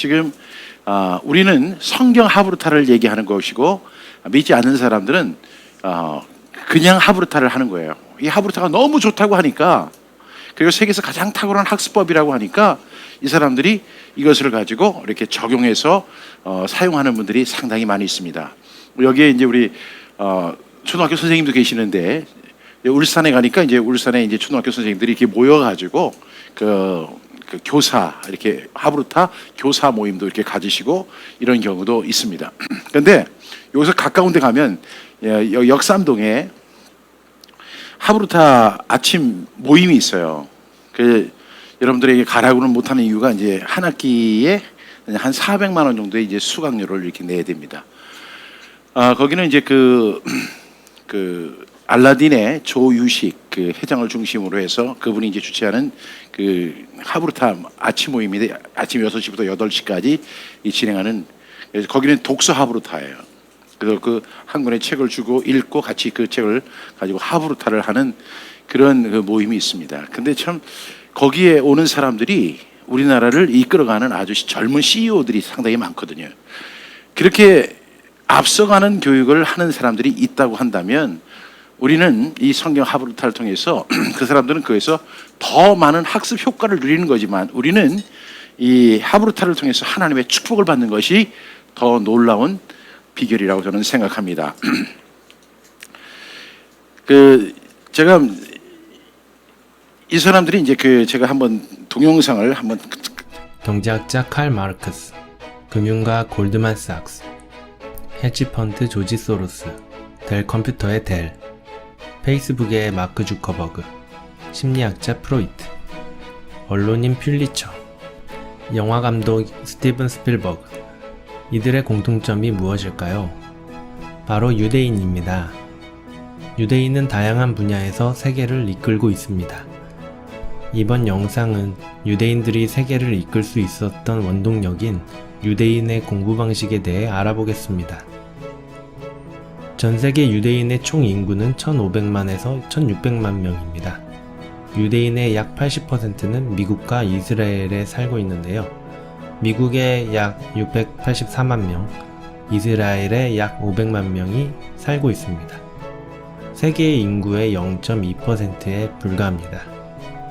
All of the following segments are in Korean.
지금 우리는 성경 하브루타를 얘기하는 것이고 믿지 않는 사람들은 그냥 하브루타를 하는 거예요. 이 하브루타가 너무 좋다고 하니까, 그리고 세계에서 가장 탁월한 학습법이라고 하니까 이 사람들이 이것을 가지고 이렇게 적용해서 사용하는 분들이 상당히 많이 있습니다. 여기에 이제 우리 초등학교 선생님도 계시는데, 울산에 가니까 이제 울산에 이제 초등학교 선생님들이 이렇게 모여가지고 그 교사, 이렇게 하브루타 교사 모임도 이렇게 가지시고 이런 경우도 있습니다. 그런데 여기서 가까운 데 가면 역삼동에 하브루타 아침 모임이 있어요. 여러분들에게 가라고는 못하는 이유가 이제 한 학기에 한 400만 원 정도의 이제 수강료를 이렇게 내야 됩니다. 거기는 이제 그 알라딘의 조유식 그 회장을 중심으로 해서 그분이 이제 주최하는 그 하브루타 아침 모임인데, 아침 6시부터 8시까지 진행하는, 거기는 독서 하브루타예요. 그래서 그 한 권의 책을 주고 읽고 같이 그 책을 가지고 하브루타를 하는 그런 그 모임이 있습니다. 근데 참 거기에 오는 사람들이 우리나라를 이끌어가는 아주 젊은 CEO들이 상당히 많거든요. 그렇게 앞서가는 교육을 하는 사람들이 있다고 한다면, 우리는 이 성경 하브루타를 통해서 그 사람들은 그에서 더 많은 학습 효과를 누리는 거지만, 우리는 이 하브루타를 통해서 하나님의 축복을 받는 것이 더 놀라운 비결이라고 저는 생각합니다. 제가 이 사람들이 이제 제가 한번 동영상을 한번. 경제학자 칼 마르크스, 금융가 골드만삭스, 헤지펀드 조지 소로스, 델 컴퓨터의 델, 페이스북의 마크 주커버그, 심리학자 프로이트, 언론인 퓰리처, 영화감독 스티븐 스필버그. 이들의 공통점이 무엇일까요? 바로 유대인입니다. 유대인은 다양한 분야에서 세계를 이끌고 있습니다. 이번 영상은 유대인들이 세계를 이끌 수 있었던 원동력인 유대인의 공부 방식에 대해 알아보겠습니다. 전 세계 유대인의 총 인구는 1,500만에서 1,600만 명입니다. 유대인의 약 80%는 미국과 이스라엘에 살고 있는데요. 미국에 약 684만 명, 이스라엘에 약 500만 명이 살고 있습니다. 세계의 인구의 0.2%에 불과합니다.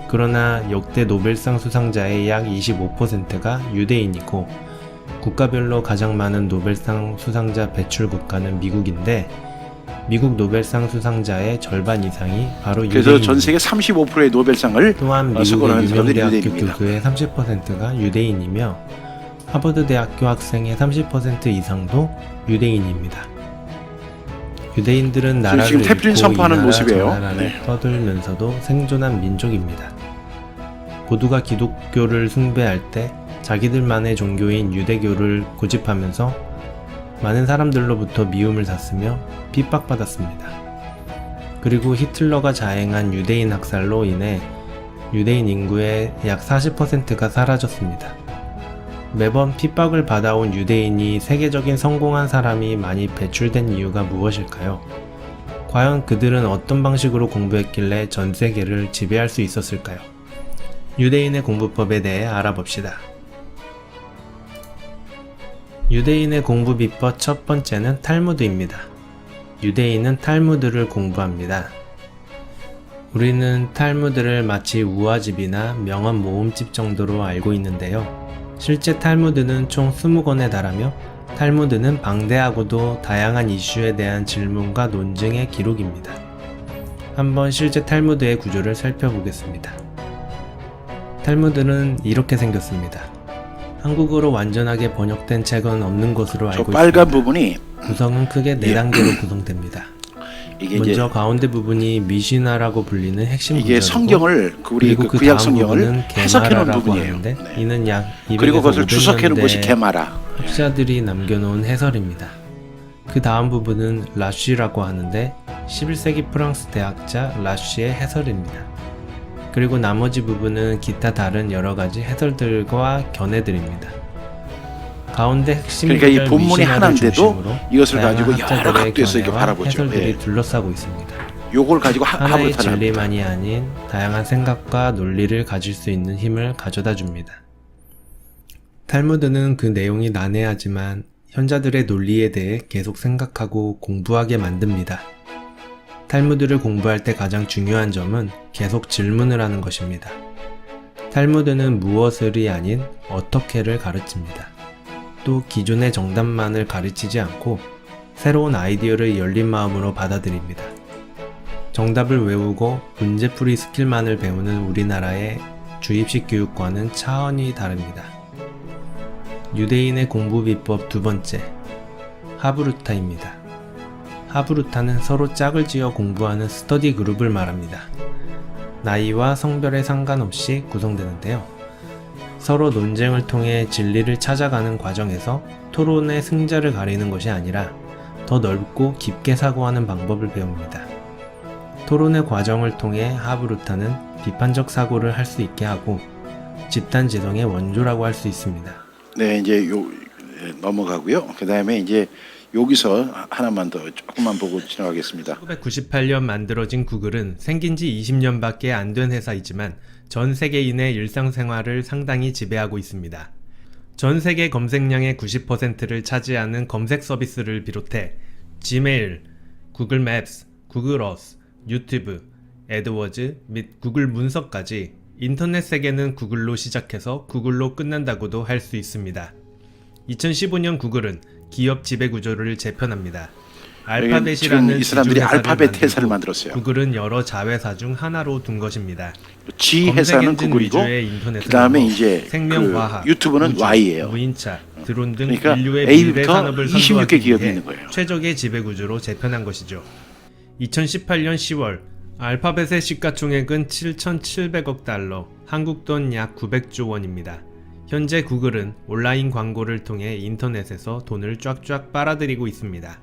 그러나 역대 노벨상 수상자의 약 25%가 유대인이고, 국가별로 가장 많은 노벨상 수상자 배출 국가는 미국인데, 미국 노벨상 수상자의 절반 이상이 바로 유대인입니다. 그래서 전 세계 35%의 노벨상을 또한 미국의 유명 대학교 교수의 30%가 유대인이며, 하버드 대학교 학생의 30% 이상도 유대인입니다. 유대인들은 나라를 지금 태필 선포하는 모습이에요. 나라를 떠들면서도 생존한 민족입니다. 모두가 기독교를 숭배할 때 자기들만의 종교인 유대교를 고집하면서 많은 사람들로부터 미움을 샀으며 핍박받았습니다. 그리고 히틀러가 자행한 유대인 학살로 인해 유대인 인구의 약 40%가 사라졌습니다. 매번 핍박을 받아온 유대인이 세계적인 성공한 사람이 많이 배출된 이유가 무엇일까요? 과연 그들은 어떤 방식으로 공부했길래 전 세계를 지배할 수 있었을까요? 유대인의 공부법에 대해 알아봅시다. 유대인의 공부 비법 첫 번째는 탈무드입니다. 유대인은 탈무드를 공부합니다. 우리는 탈무드를 마치 우화집이나 명언 모음집 정도로 알고 있는데요. 실제 탈무드는 총 20권에 달하며, 탈무드는 방대하고도 다양한 이슈에 대한 질문과 논증의 기록입니다. 한번 실제 탈무드의 구조를 살펴보겠습니다. 탈무드는 이렇게 생겼습니다. 한국어로 완전하게 번역된 책은 없는 것으로 알고 있습니다. 빨간 부분이 구성은 크게 4단계로 구성됩니다. 이게 먼저 가운데 부분이 미시나라고 불리는 핵심 이게 구절이고, 성경을 우리 그 구약 성경을 해석해 놓은 부분이에요. 하는데, 네. 이는 약 200에서 그리고 그것을 500년대 주석해 놓은 것이 게마라. 학자들이 남겨놓은 해설입니다. 그 다음 부분은 라쉬라고 하는데 11세기 프랑스 대학자 라쉬의 해설입니다. 그리고 나머지 부분은 기타 다른 여러가지 해설들과 견해들입니다. 가운데 핵심 그러니까 이 구절 본문이 미시나를 하나인데도 중심으로 이것을 다양한 가지고 여러 학자들의 각도에서 이렇게 견해와 바라보죠. 해설들이 예. 둘러싸고 있습니다. 요걸 가지고 하나의 하브루타를 합니다. 진리만이 아닌 다양한 생각과 논리를 가질 수 있는 힘을 가져다 줍니다. 탈무드는 그 내용이 난해하지만 현자들의 논리에 대해 계속 생각하고 공부하게 만듭니다. 탈무드를 공부할 때 가장 중요한 점은 계속 질문을 하는 것입니다. 탈무드는 무엇을이 아닌 어떻게를 가르칩니다. 또 기존의 정답만을 가르치지 않고 새로운 아이디어를 열린 마음으로 받아들입니다. 정답을 외우고 문제풀이 스킬만을 배우는 우리나라의 주입식 교육과는 차원이 다릅니다. 유대인의 공부 비법 두 번째, 하브루타입니다. 하브루타는 서로 짝을 지어 공부하는 스터디 그룹을 말합니다. 나이와 성별에 상관없이 구성되는데요. 서로 논쟁을 통해 진리를 찾아가는 과정에서 토론의 승자를 가리는 것이 아니라 더 넓고 깊게 사고하는 방법을 배웁니다. 토론의 과정을 통해 하브루타는 비판적 사고를 할 수 있게 하고 집단 지성의 원조라고 할 수 있습니다. 네, 이제 넘어가고요. 그 다음에 이제 여기서 하나만 더 조금만 보고 지나가겠습니다. 1998년 만들어진 구글은 생긴 지 20년밖에 안 된 회사이지만 전 세계인의 일상생활을 상당히 지배하고 있습니다. 전 세계 검색량의 90%를 차지하는 검색 서비스를 비롯해 지메일, 구글 맵스, 구글 어스, 유튜브, 애드워즈 및 구글 문서까지 인터넷 세계는 구글로 시작해서 구글로 끝난다고도 할 수 있습니다. 2015년 구글은 기업 지배 구조를 재편합니다. 알파벳이라는 이 사람들이 알파벳 회사를 만들었어요. 구글은 여러 자회사 중 하나로 둔 것입니다. G 회사는 구글이고 그 다음에 이제 생명과학, 그 유튜브는 우주, Y예요. 무인차, 드론 등 그러니까 인류의 A부터 미래 산업을 26개 기업이 위해 있는 거예요. 최적의 지배 구조로 재편한 것이죠. 2018년 10월 알파벳의 시가총액은 7,700억 달러, 한국 돈 약 900조 원입니다. 현재 구글은 온라인 광고를 통해 인터넷에서 돈을 쫙쫙 빨아들이고 있습니다.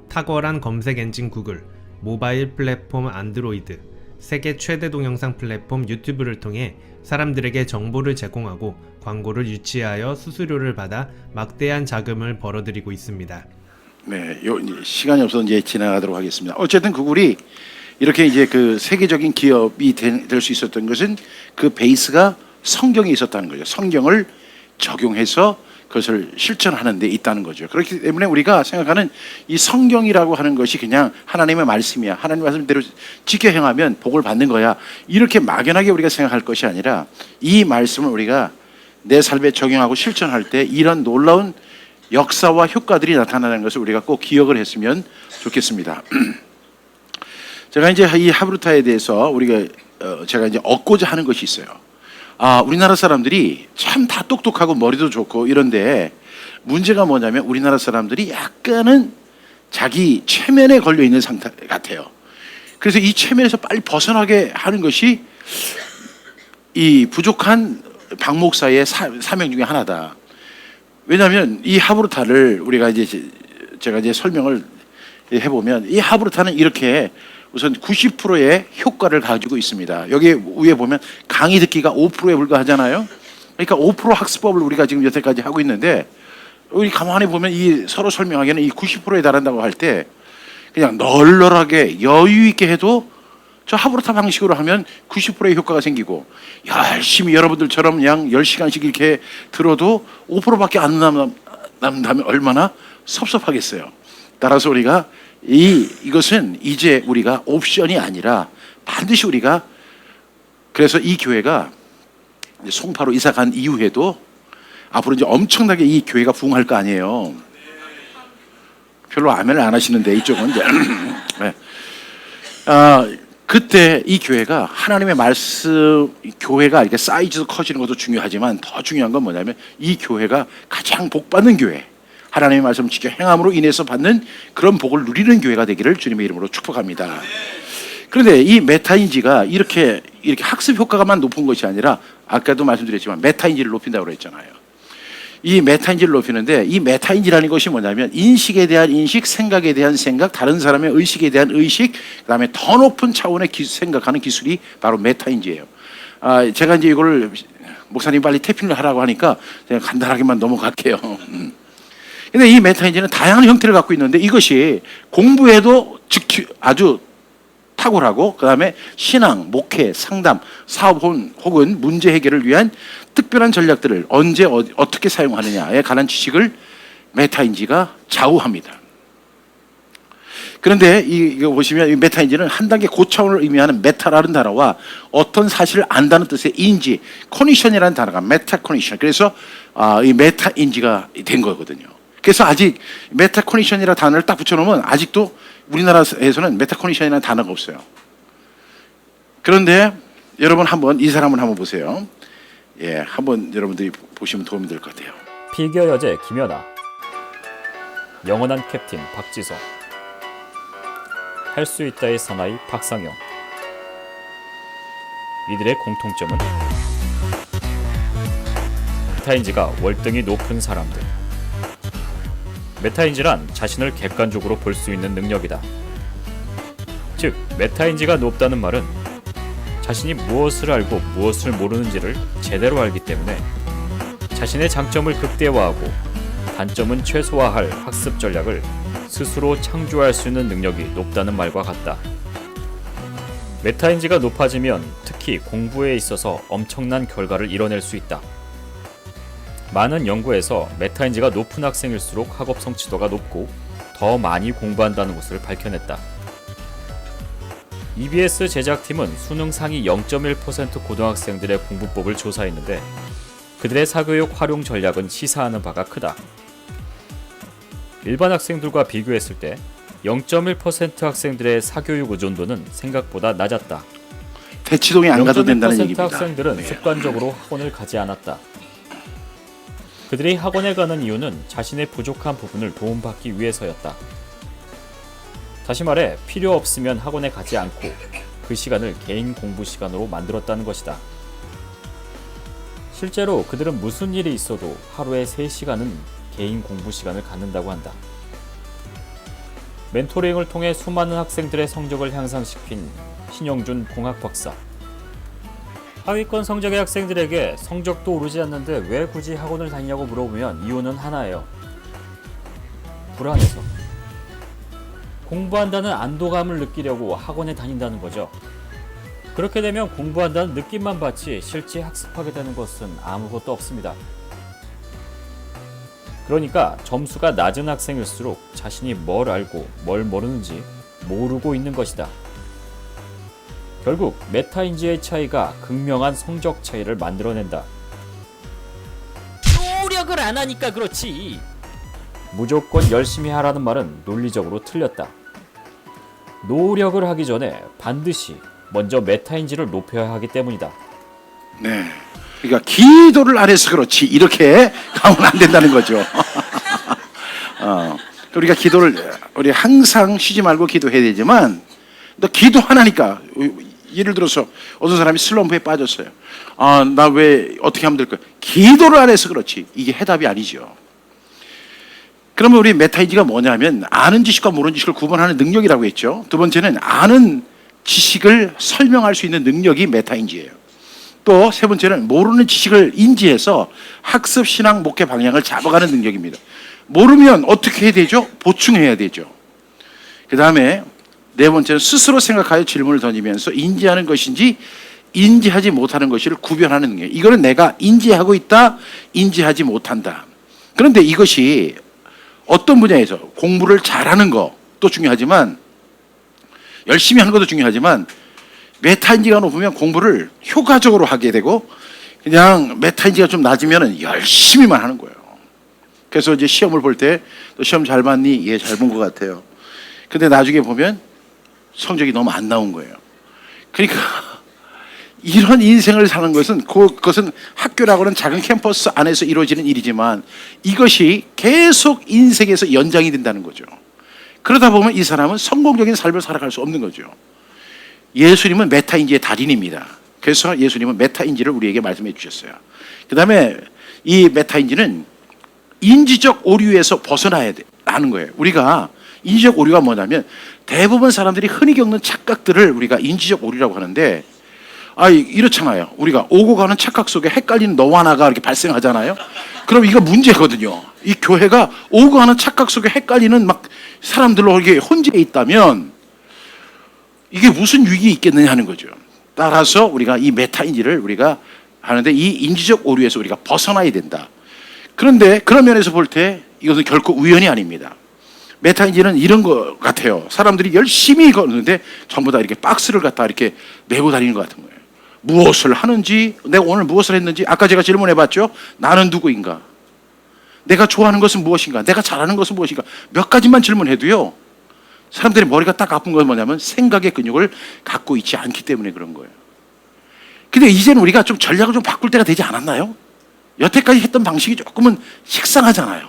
탁월한 검색 엔진 구글, 모바일 플랫폼 안드로이드, 세계 최대 동영상 플랫폼 유튜브를 통해 사람들에게 정보를 제공하고 광고를 유치하여 수수료를 받아 막대한 자금을 벌어들이고 있습니다. 네, 시간이 없어서 이제 지나가도록 하겠습니다. 어쨌든 구글이 이렇게 이제 그 세계적인 기업이 될 수 있었던 것은 그 베이스가 성경이 있었다는 거죠. 성경을 적용해서 그것을 실천하는 데 있다는 거죠. 그렇기 때문에 우리가 생각하는 이 성경이라고 하는 것이 그냥 하나님의 말씀이야. 하나님 말씀대로 지켜 행하면 복을 받는 거야. 이렇게 막연하게 우리가 생각할 것이 아니라 이 말씀을 우리가 내 삶에 적용하고 실천할 때 이런 놀라운 역사와 효과들이 나타나는 것을 우리가 꼭 기억을 했으면 좋겠습니다. 제가 이제 이 하브루타에 대해서 제가 이제 얻고자 하는 것이 있어요. 우리나라 사람들이 참 다 똑똑하고 머리도 좋고 이런데 문제가 뭐냐면 우리나라 사람들이 약간은 자기 체면에 걸려 있는 상태 같아요. 그래서 이 체면에서 빨리 벗어나게 하는 것이 이 부족한 박 목사의 사명 중에 하나다. 왜냐하면 이 하브루타를 우리가 제가 이제 설명을 해보면 이 하브루타는 이렇게 우선 90%의 효과를 가지고 있습니다. 여기 위에 보면 강의 듣기가 5%에 불과하잖아요. 그러니까 5% 학습법을 우리가 지금 여태까지 하고 있는데 우리 가만히 보면 이 서로 설명하기에는 이 90%에 달한다고 할 때 그냥 널널하게 여유 있게 해도 저 하브루타 방식으로 하면 90%의 효과가 생기고 열심히 여러분들처럼 그냥 10시간씩 이렇게 들어도 5%밖에 안 남다면 얼마나 섭섭하겠어요. 따라서 우리가 이것은 이제 우리가 옵션이 아니라 반드시 우리가 그래서 이 교회가 송파로 이사 간 이후에도 앞으로 이제 엄청나게 이 교회가 부흥할 거 아니에요. 별로 아멘을 안 하시는데 이쪽은 이제 네. 그때 이 교회가 하나님의 말씀 교회가 이렇게 사이즈도 커지는 것도 중요하지만 더 중요한 건 뭐냐면 이 교회가 가장 복받는 교회 하나님의 말씀 지켜 행함으로 인해서 받는 그런 복을 누리는 교회가 되기를 주님의 이름으로 축복합니다. 그런데 이 메타인지가 이렇게 학습 효과가만 높은 것이 아니라 아까도 말씀드렸지만 메타인지를 높인다고 그랬잖아요. 이 메타인지를 높이는데 이 메타인지라는 것이 뭐냐면 인식에 대한 인식, 생각에 대한 생각, 다른 사람의 의식에 대한 의식, 그다음에 더 높은 차원의 생각하는 기술이 바로 메타인지예요. 제가 이제 이걸 목사님 빨리 태핑을 하라고 하니까 제가 간단하게만 넘어갈게요. 근데 이 메타인지는 다양한 형태를 갖고 있는데 이것이 공부에도 아주 탁월하고 그다음에 신앙, 목회, 상담, 사업 혹은 문제 해결을 위한 특별한 전략들을 언제 어떻게 사용하느냐에 관한 지식을 메타인지가 좌우합니다. 그런데 이거 보시면 이 메타인지는 한 단계 고차원을 의미하는 메타라는 단어와 어떤 사실을 안다는 뜻의 인지, 코니션이라는 단어가 메타 코니션. 그래서 이 메타인지가 된 거거든요. 그래서 아직 메타 코니션이라는 단어를 딱 붙여놓으면 아직도 우리나라에서는 메타 코니션이라는 단어가 없어요. 그런데 여러분 한번 이 사람을 한번 보세요. 예, 한번 여러분들이 보시면 도움이 될 것 같아요. 피겨 여제 김연아, 영원한 캡틴 박지성, 할 수 있다의 사나이 박상영. 이들의 공통점은 메타인지가 월등히 높은 사람들. 메타인지란 자신을 객관적으로 볼 수 있는 능력이다. 즉, 메타인지가 높다는 말은 자신이 무엇을 알고 무엇을 모르는지를 제대로 알기 때문에 자신의 장점을 극대화하고 단점은 최소화할 학습 전략을 스스로 창조할 수 있는 능력이 높다는 말과 같다. 메타인지가 높아지면 특히 공부에 있어서 엄청난 결과를 이뤄낼 수 있다. 많은 연구에서 메타인지가 높은 학생일수록 학업 성취도가 높고 더 많이 공부한다는 것을 밝혀냈다. EBS 제작팀은 수능 상위 0.1% 고등학생들의 공부법을 조사했는데 그들의 사교육 활용 전략은 시사하는 바가 크다. 일반 학생들과 비교했을 때 0.1% 학생들의 사교육 의존도는 생각보다 낮았다. 대치동에 안 가도 된다는 얘기입니다. 학생들은 습관적으로 학원을 가지 않았다. 그들이 학원에 가는 이유는 자신의 부족한 부분을 도움받기 위해서였다. 다시 말해 필요 없으면 학원에 가지 않고 그 시간을 개인 공부 시간으로 만들었다는 것이다. 실제로 그들은 무슨 일이 있어도 하루에 3시간은 개인 공부 시간을 갖는다고 한다. 멘토링을 통해 수많은 학생들의 성적을 향상시킨 신영준 공학 박사. 하위권 성적의 학생들에게 성적도 오르지 않는데 왜 굳이 학원을 다니냐고 물어보면 이유는 하나예요. 불안해서. 공부한다는 안도감을 느끼려고 학원에 다닌다는 거죠. 그렇게 되면 공부한다는 느낌만 받지 실제 학습하게 되는 것은 아무것도 없습니다. 그러니까 점수가 낮은 학생일수록 자신이 뭘 알고 뭘 모르는지 모르고 있는 것이다. 결국 메타인지의 차이가 극명한 성적 차이를 만들어낸다. 노력을 안 하니까 그렇지. 무조건 열심히 하라는 말은 논리적으로 틀렸다. 노력을 하기 전에 반드시 먼저 메타인지를 높여야 하기 때문이다. 네. 그러니까 기도를 안 해서 그렇지 이렇게 가면 안 된다는 거죠. 우리가 우리 항상 쉬지 말고 기도해야 되지만 너 기도 하나니까 예를 들어서 어떤 사람이 슬럼프에 빠졌어요. 나 왜 어떻게 하면 될까? 기도를 안 해서 그렇지 이게 해답이 아니죠. 그러면 우리 메타인지가 뭐냐면 아는 지식과 모르는 지식을 구분하는 능력이라고 했죠. 두 번째는 아는 지식을 설명할 수 있는 능력이 메타인지예요. 또 세 번째는 모르는 지식을 인지해서 학습, 신앙, 목회 방향을 잡아가는 능력입니다. 모르면 어떻게 해야 되죠? 보충해야 되죠. 그 다음에 네 번째는 스스로 생각하여 질문을 던지면서 인지하는 것인지 인지하지 못하는 것을 구별하는 능력. 이거는 내가 인지하고 있다, 인지하지 못한다. 그런데 이것이 어떤 분야에서 공부를 잘하는 것도 중요하지만 열심히 하는 것도 중요하지만 메타인지가 높으면 공부를 효과적으로 하게 되고 그냥 메타인지가 좀 낮으면 열심히만 하는 거예요. 그래서 이제 시험을 볼 때 너 시험 잘 봤니? 예, 잘 본 것 같아요. 근데 나중에 보면 성적이 너무 안 나온 거예요. 그러니까 이런 인생을 사는 것은 그것은 학교라고는 작은 캠퍼스 안에서 이루어지는 일이지만 이것이 계속 인생에서 연장이 된다는 거죠. 그러다 보면 이 사람은 성공적인 삶을 살아갈 수 없는 거죠. 예수님은 메타인지의 달인입니다. 그래서 예수님은 메타인지를 우리에게 말씀해 주셨어요. 그 다음에 이 메타인지는 인지적 오류에서 벗어나야 하는 거예요. 우리가 인지적 오류가 뭐냐면 대부분 사람들이 흔히 겪는 착각들을 우리가 인지적 오류라고 하는데 이렇잖아요. 우리가 오고 가는 착각 속에 헷갈리는 너와 나가 이렇게 발생하잖아요. 그럼 이거 문제거든요. 이 교회가 오고 가는 착각 속에 헷갈리는 막 사람들로 이렇게 혼재해 있다면 이게 무슨 유익이 있겠느냐 하는 거죠. 따라서 우리가 이 메타인지를 우리가 하는데 이 인지적 오류에서 우리가 벗어나야 된다. 그런데 그런 면에서 볼 때 이것은 결코 우연이 아닙니다. 메타인지는 이런 것 같아요. 사람들이 열심히 걷는데 전부 다 이렇게 박스를 갖다 이렇게 메고 다니는 것 같은 거예요. 무엇을 하는지, 내가 오늘 무엇을 했는지, 아까 제가 질문해봤죠. 나는 누구인가? 내가 좋아하는 것은 무엇인가? 내가 잘하는 것은 무엇인가? 몇 가지만 질문해도요, 사람들의 머리가 딱 아픈 건 뭐냐면 생각의 근육을 갖고 있지 않기 때문에 그런 거예요. 근데 이제는 우리가 좀 전략을 좀 바꿀 때가 되지 않았나요? 여태까지 했던 방식이 조금은 식상하잖아요.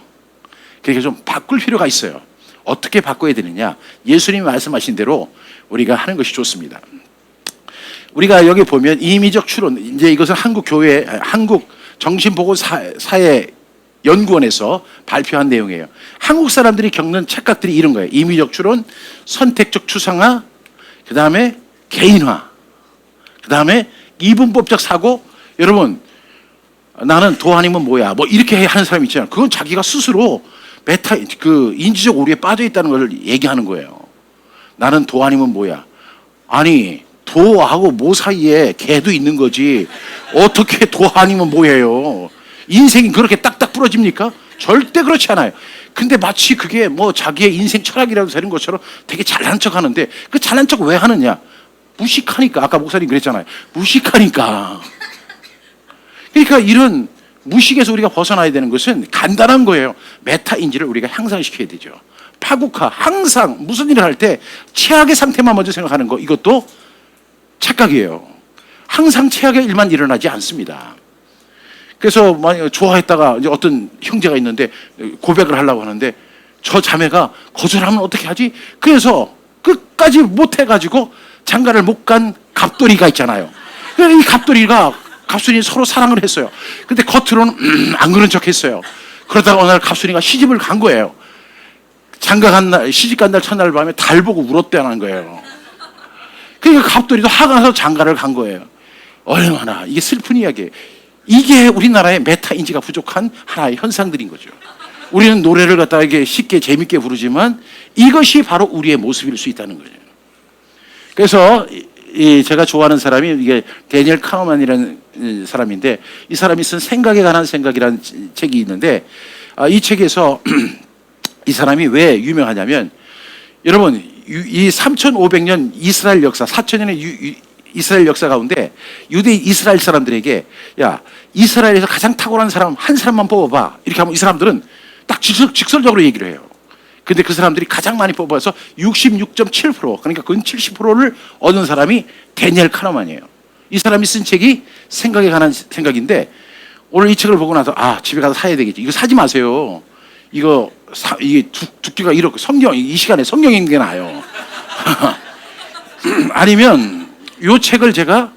그러니까 좀 바꿀 필요가 있어요. 어떻게 바꿔야 되느냐? 예수님이 말씀하신 대로 우리가 하는 것이 좋습니다. 우리가 여기 보면 임의적 추론, 이제 이것은 한국 교회, 한국 정신보건사회 연구원에서 발표한 내용이에요. 한국 사람들이 겪는 착각들이 이런 거예요. 임의적 추론, 선택적 추상화, 그 다음에 개인화, 그 다음에 이분법적 사고. 여러분, 나는 도 아니면 뭐야, 뭐 이렇게 하는 사람이 있잖아요. 그건 자기가 스스로 인지적 오류에 빠져 있다는 걸 얘기하는 거예요. 나는 도 아니면 뭐야. 아니, 도하고 모 사이에 개도 있는 거지. 어떻게 도 아니면 뭐예요? 인생이 그렇게 딱딱 부러집니까? 절대 그렇지 않아요. 근데 마치 그게 뭐 자기의 인생 철학이라도 되는 것처럼 되게 잘난 척 하는데, 그 잘난 척 왜 하느냐? 무식하니까. 아까 목사님 그랬잖아요. 무식하니까. 그러니까 이런 무식에서 우리가 벗어나야 되는 것은 간단한 거예요. 메타인지를 우리가 향상시켜야 되죠. 파국화, 항상 무슨 일을 할 때 최악의 상태만 먼저 생각하는 거, 이것도 착각이에요. 항상 최악의 일만 일어나지 않습니다. 그래서 만약 좋아했다가 이제 어떤 형제가 있는데 고백을 하려고 하는데 저 자매가 거절하면 어떻게 하지? 그래서 끝까지 못 해가지고 장가를 못 간 갑돌이가 있잖아요. 이 갑순이 서로 사랑을 했어요. 근데 겉으로는 안 그런 척 했어요. 그러다가 어느 날 갑순이가 시집을 간 거예요. 장가 간 날, 시집 간 날 첫날 밤에 달 보고 울었다는 거예요. 그러니까 갑돌이도 화가 나서 장가를 간 거예요. 얼마나 이게 슬픈 이야기예요. 이게 우리나라의 메타인지가 부족한 하나의 현상들인 거죠. 우리는 노래를 갖다가 이게 쉽게 재밌게 부르지만 이것이 바로 우리의 모습일 수 있다는 거죠. 그래서 제가 좋아하는 사람이 이게 데니엘 카너만이라는 사람인데, 이 사람이 쓴 생각에 관한 생각이라는 책이 있는데, 이 책에서 이 사람이 왜 유명하냐면, 여러분 이 3,500년 이스라엘 역사, 4,000년의 이스라엘 역사 가운데 유대 이스라엘 사람들에게 야, 이스라엘에서 가장 탁월한 사람 한 사람만 뽑아봐, 이렇게 하면 이 사람들은 딱 직설적으로 얘기를 해요. 근데 그 사람들이 가장 많이 뽑아서 66.7%, 그러니까 근 70%를 얻은 사람이 데니엘 카너만이에요. 이 사람이 쓴 책이 생각에 관한 생각인데, 오늘 이 책을 보고 나서 집에 가서 사야 되겠지. 이거 사지 마세요. 이게 두께가 이렇게 이 시간에 성경 읽는 게 나아요. 아니면 이 책을 제가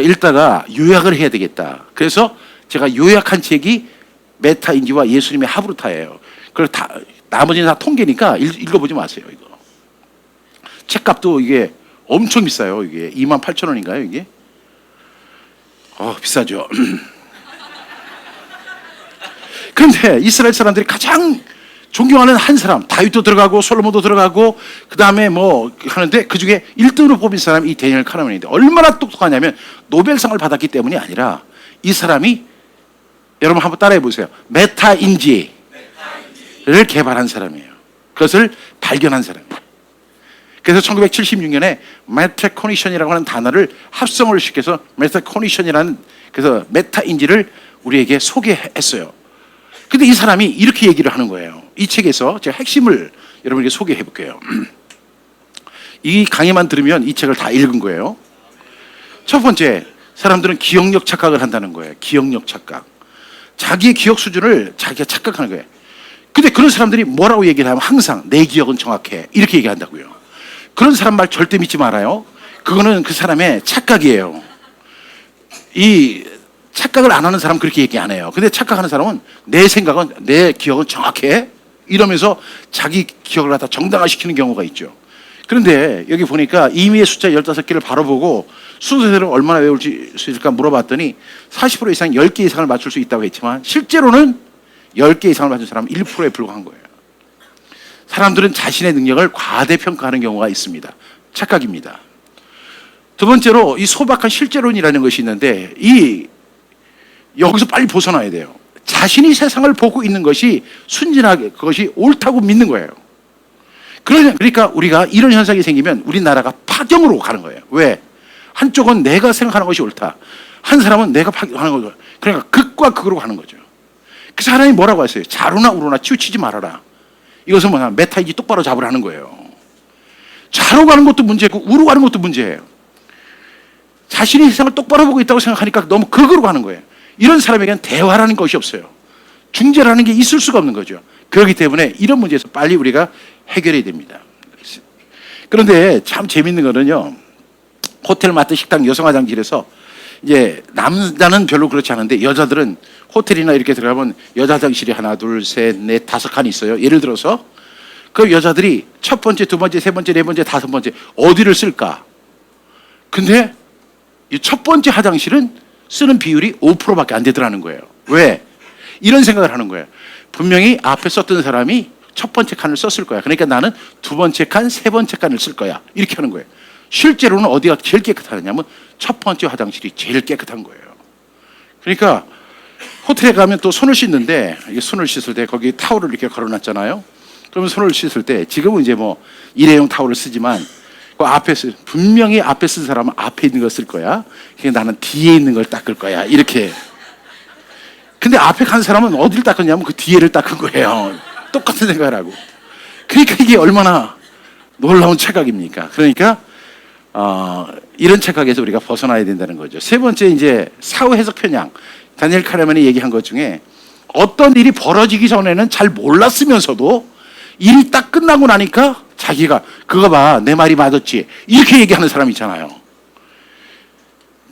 읽다가 요약을 해야 되겠다. 그래서 제가 요약한 책이 메타인지와 예수님의 하브루타예요. 그걸 나머지는 다 통계니까 읽어보지 마세요. 이거 책값도 이게 엄청 비싸요. 이게 28,000원인가요? 이게 비싸죠. 그런데 이스라엘 사람들이 가장 존경하는 한 사람, 다윗도 들어가고 솔로몬도 들어가고 그 다음에 뭐 하는데 그 중에 1등으로 뽑힌 사람이 이 데니엘 카너만인데, 얼마나 똑똑하냐면 노벨상을 받았기 때문이 아니라 이 사람이, 여러분 한번 따라해 보세요. 메타인지를 개발한 사람이에요. 그것을 발견한 사람이에요. 그래서 1976년에 메타코니션이라고 하는 단어를 합성을 시켜서 메타코니션이라는, 그래서 메타인지를 우리에게 소개했어요. 근데 이 사람이 이렇게 얘기를 하는 거예요. 이 책에서 제가 핵심을 여러분에게 소개해 볼게요. 이 강의만 들으면 이 책을 다 읽은 거예요. 첫 번째, 사람들은 기억력 착각을 한다는 거예요. 기억력 착각. 자기의 기억 수준을 자기가 착각하는 거예요. 근데 그런 사람들이 뭐라고 얘기를 하면 항상 내 기억은 정확해, 이렇게 얘기한다고요. 그런 사람 말 절대 믿지 말아요. 그거는 그 사람의 착각이에요. 이 착각을 안 하는 사람은 그렇게 얘기 안 해요. 근데 착각하는 사람은 내 기억은 정확해, 이러면서 자기 기억을 갖다 정당화시키는 경우가 있죠. 그런데 여기 보니까 임의의 숫자 15개를 바로 보고 순서대로 얼마나 외울 수 있을까 물어봤더니 40% 이상 10개 이상을 맞출 수 있다고 했지만 실제로는 10개 이상을 맞춘 사람은 1%에 불과한 거예요. 사람들은 자신의 능력을 과대평가하는 경우가 있습니다. 착각입니다. 두 번째로 이 소박한 실제론이라는 것이 있는데 여기서 빨리 벗어나야 돼요. 자신이 세상을 보고 있는 것이 순진하게 그것이 옳다고 믿는 거예요. 그러니까 우리가 이런 현상이 생기면 우리나라가 파경으로 가는 거예요. 왜? 한쪽은 내가 생각하는 것이 옳다. 한 사람은 내가 하는 거죠. 그러니까 극과 극으로 가는 거죠. 그 사람이 뭐라고 했어요? 자루나 우루나 치우치지 말아라. 이것은 뭐냐? 메타인지 똑바로 잡으라는 거예요. 자로 가는 것도 문제고 우루 가는 것도 문제예요. 자신이 세상을 똑바로 보고 있다고 생각하니까 너무 극으로 가는 거예요. 이런 사람에게는 대화라는 것이 없어요. 중재라는 게 있을 수가 없는 거죠. 그렇기 때문에 이런 문제에서 빨리 우리가 해결해야 됩니다. 그런데 참 재밌는 거는요. 호텔 마트 식당 여성 화장실에서 이제 남자는 별로 그렇지 않은데 여자들은 호텔이나 이렇게 들어가면 여자 화장실이 하나, 둘, 셋, 넷, 5칸이 있어요. 예를 들어서 그 여자들이 첫 번째, 두 번째, 세 번째, 네 번째, 다섯 번째 어디를 쓸까? 근데 이 첫 번째 화장실은 쓰는 비율이 5%밖에 안 되더라는 거예요. 왜? 이런 생각을 하는 거예요. 분명히 앞에 썼던 사람이 첫 번째 칸을 썼을 거야. 그러니까 나는 두 번째 칸, 세 번째 칸을 쓸 거야. 이렇게 하는 거예요. 실제로는 어디가 제일 깨끗하냐면 첫 번째 화장실이 제일 깨끗한 거예요. 그러니까 호텔에 가면 또 손을 씻는데 손을 씻을 때 거기 타올을 이렇게 걸어놨잖아요. 그러면 손을 씻을 때 지금은 이제 뭐 일회용 타올을 쓰지만 그 앞에 분명히 앞에 쓴 사람은 앞에 있는 걸 쓸 거야. 그러니까 나는 뒤에 있는 걸 닦을 거야. 이렇게. 근데 앞에 간 사람은 어디를 닦았냐면 그 뒤에를 닦은 거예요. 똑같은 생각을 하고. 그러니까 이게 얼마나 놀라운 착각입니까? 그러니까 이런 착각에서 우리가 벗어나야 된다는 거죠. 세 번째 이제 사후 해석 편향. 다니엘 카네만이 얘기한 것 중에 어떤 일이 벌어지기 전에는 잘 몰랐으면서도 일이 딱 끝나고 나니까 자기가 그거 봐, 내 말이 맞았지. 이렇게 얘기하는 사람 있잖아요.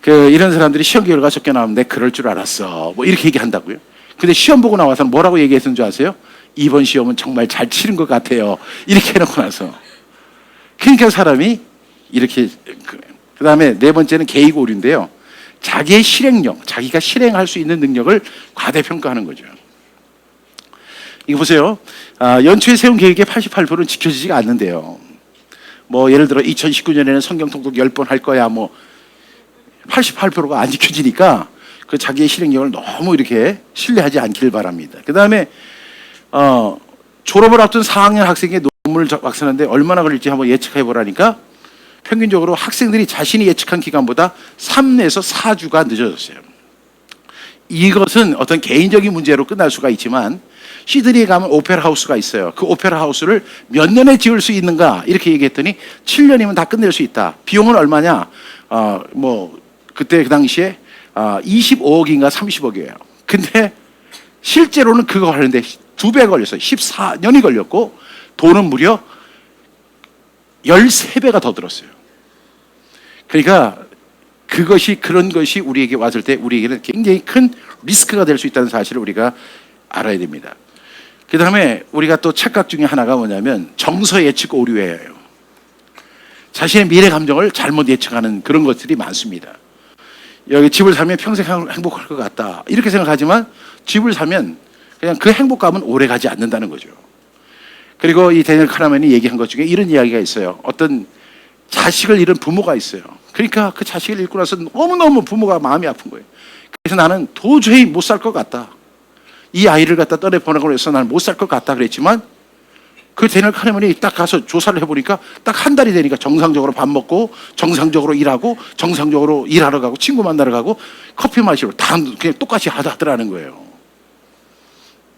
이런 사람들이 시험 결과 적게 나오면 내 그럴 줄 알았어. 뭐 이렇게 얘기한다고요. 근데 시험 보고 나와서는 뭐라고 얘기했는 줄 아세요? 이번 시험은 정말 잘 치른 것 같아요. 이렇게 해놓고 나서. 그러니까 사람이 이렇게. 그 다음에 네 번째는 계획오류인데요. 자기의 실행력, 자기가 실행할 수 있는 능력을 과대평가하는 거죠. 이거 보세요. 연초에 세운 계획의 88%는 지켜지지가 않는데요. 뭐 예를 들어 2019년에는 성경 통독 10번 할 거야. 뭐 88%가 안 지켜지니까 그 자기의 실행력을 너무 이렇게 신뢰하지 않길 바랍니다. 그 다음에 졸업을 앞둔 4학년 학생이 논문을 작성하는데 얼마나 걸릴지 한번 예측해 보라니까 평균적으로 학생들이 자신이 예측한 기간보다 3에서 4주가 늦어졌어요. 이것은 어떤 개인적인 문제로 끝날 수가 있지만 시드니에 가면 오페라 하우스가 있어요. 그 오페라 하우스를 몇 년에 지을 수 있는가 이렇게 얘기했더니 7년이면 다 끝낼 수 있다. 비용은 얼마냐? 그때 그 당시에 25억인가 30억이에요. 근데 실제로는 그거 하는데 2배 걸렸어요. 14년이 걸렸고 돈은 무려 13배가 더 들었어요. 그러니까 그런 것이 우리에게 왔을 때 우리에게는 굉장히 큰 리스크가 될 수 있다는 사실을 우리가 알아야 됩니다. 그 다음에 우리가 또 착각 중에 하나가 뭐냐면 정서 예측 오류예요. 자신의 미래 감정을 잘못 예측하는 그런 것들이 많습니다. 여기 집을 사면 평생 행복할 것 같다 이렇게 생각하지만 집을 사면 그냥 그 행복감은 오래 가지 않는다는 거죠. 그리고 이 데니엘 카네만이 얘기한 것 중에 이런 이야기가 있어요. 어떤 자식을 잃은 부모가 있어요. 그러니까 그 자식을 잃고 나서 너무너무 부모가 마음이 아픈 거예요. 그래서 나는 도저히 못 살 것 같다. 이 아이를 갖다 떠내보내고 해서 나는 못 살 것 같다 그랬지만 그 데니엘 카네만이 딱 가서 조사를 해보니까 딱 한 달이 되니까 정상적으로 밥 먹고 정상적으로 일하고 정상적으로 일하러 가고 친구 만나러 가고 커피 마시러 다 그냥 똑같이 하더라는 거예요.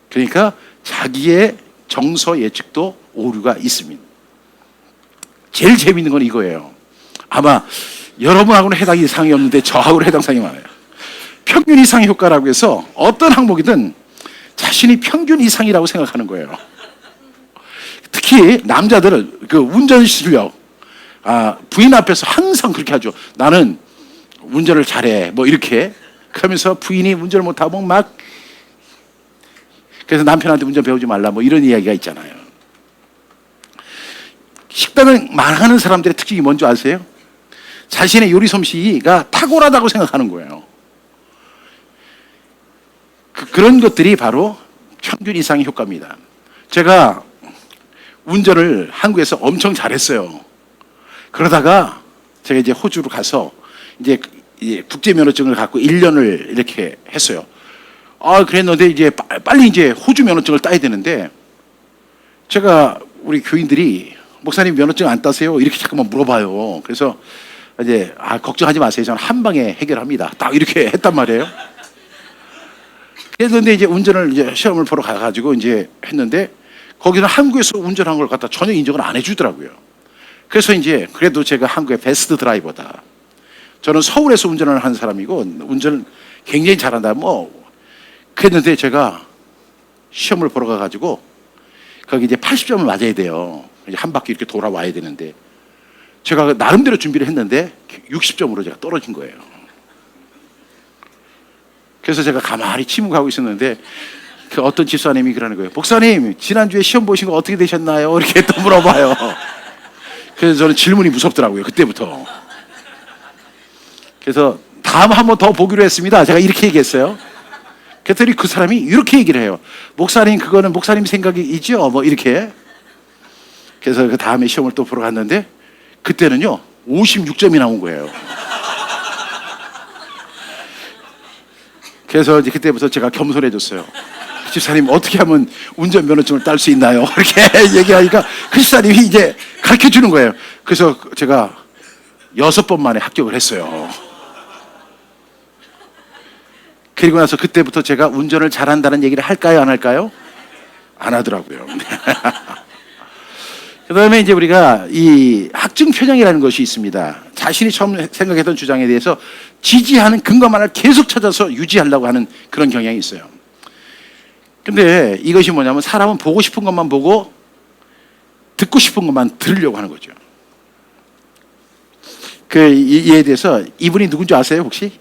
그러니까 자기의 정서 예측도 오류가 있습니다. 제일 재밌는 건 이거예요. 아마 여러분하고는 해당 이상이 없는데 저하고는 해당 사항이 많아요. 평균 이상 효과라고 해서 어떤 항목이든 자신이 평균 이상이라고 생각하는 거예요. 특히 남자들은 그 운전 실력, 부인 앞에서 항상 그렇게 하죠. 나는 운전을 잘해. 뭐 이렇게 그러면서 부인이 운전을 못하고 막 그래서 남편한테 운전 배우지 말라 뭐 이런 이야기가 있잖아요. 식당을 망하는 사람들의 특징이 뭔지 아세요? 자신의 요리 솜씨가 탁월하다고 생각하는 거예요. 그런 것들이 바로 평균 이상의 효과입니다. 제가 운전을 한국에서 엄청 잘했어요. 그러다가 제가 이제 호주로 가서 이제 국제 면허증을 갖고 1년을 이렇게 했어요. 그랬는데 이제 빨리 이제 호주 면허증을 따야 되는데 제가 우리 교인들이 목사님 면허증 안 따세요? 이렇게 자꾸만 물어봐요. 그래서 이제 걱정하지 마세요. 저는 한 방에 해결합니다. 딱 이렇게 했단 말이에요. 그런데 이제 운전을 이제 시험을 보러 가가지고 이제 했는데 거기는 한국에서 운전한 걸 갖다 전혀 인정을 안 해주더라고요. 그래서 이제 그래도 제가 한국의 베스트 드라이버다. 저는 서울에서 운전을 하는 사람이고 운전을 굉장히 잘한다. 그랬는데 제가 시험을 보러 가가지고 거기 이제 80점을 맞아야 돼요. 이제 한 바퀴 이렇게 돌아와야 되는데 제가 나름대로 준비를 했는데 60점으로 제가 떨어진 거예요. 그래서 제가 가만히 침묵하고 있었는데 그 어떤 집사님이 그러는 거예요. 목사님, 지난주에 시험 보신 거 어떻게 되셨나요? 이렇게 또 물어봐요. 그래서 저는 질문이 무섭더라고요. 그때부터. 그래서 다음 한 번 더 보기로 했습니다. 제가 이렇게 얘기했어요. 그랬더니 그 사람이 이렇게 얘기를 해요. 목사님, 그거는 목사님 생각이죠? 이렇게. 그래서 그 다음에 시험을 또 보러 갔는데 그때는요 56점이 나온 거예요. 그래서 이제 그때부터 제가 겸손해졌어요. 집사님, 어떻게 하면 운전면허증을 딸 수 있나요? 이렇게 얘기하니까 그 집사님이 이제 가르쳐 주는 거예요. 그래서 제가 6번 만에 합격을 했어요. 그리고 나서 그때부터 제가 운전을 잘한다는 얘기를 할까요, 안 할까요? 안 하더라고요. 그 다음에 이제 우리가 이 학증 편향이라는 것이 있습니다. 자신이 처음 생각했던 주장에 대해서 지지하는 근거만을 계속 찾아서 유지하려고 하는 그런 경향이 있어요. 근데 이것이 뭐냐면 사람은 보고 싶은 것만 보고 듣고 싶은 것만 들으려고 하는 거죠. 이에 대해서 이분이 누군지 아세요, 혹시?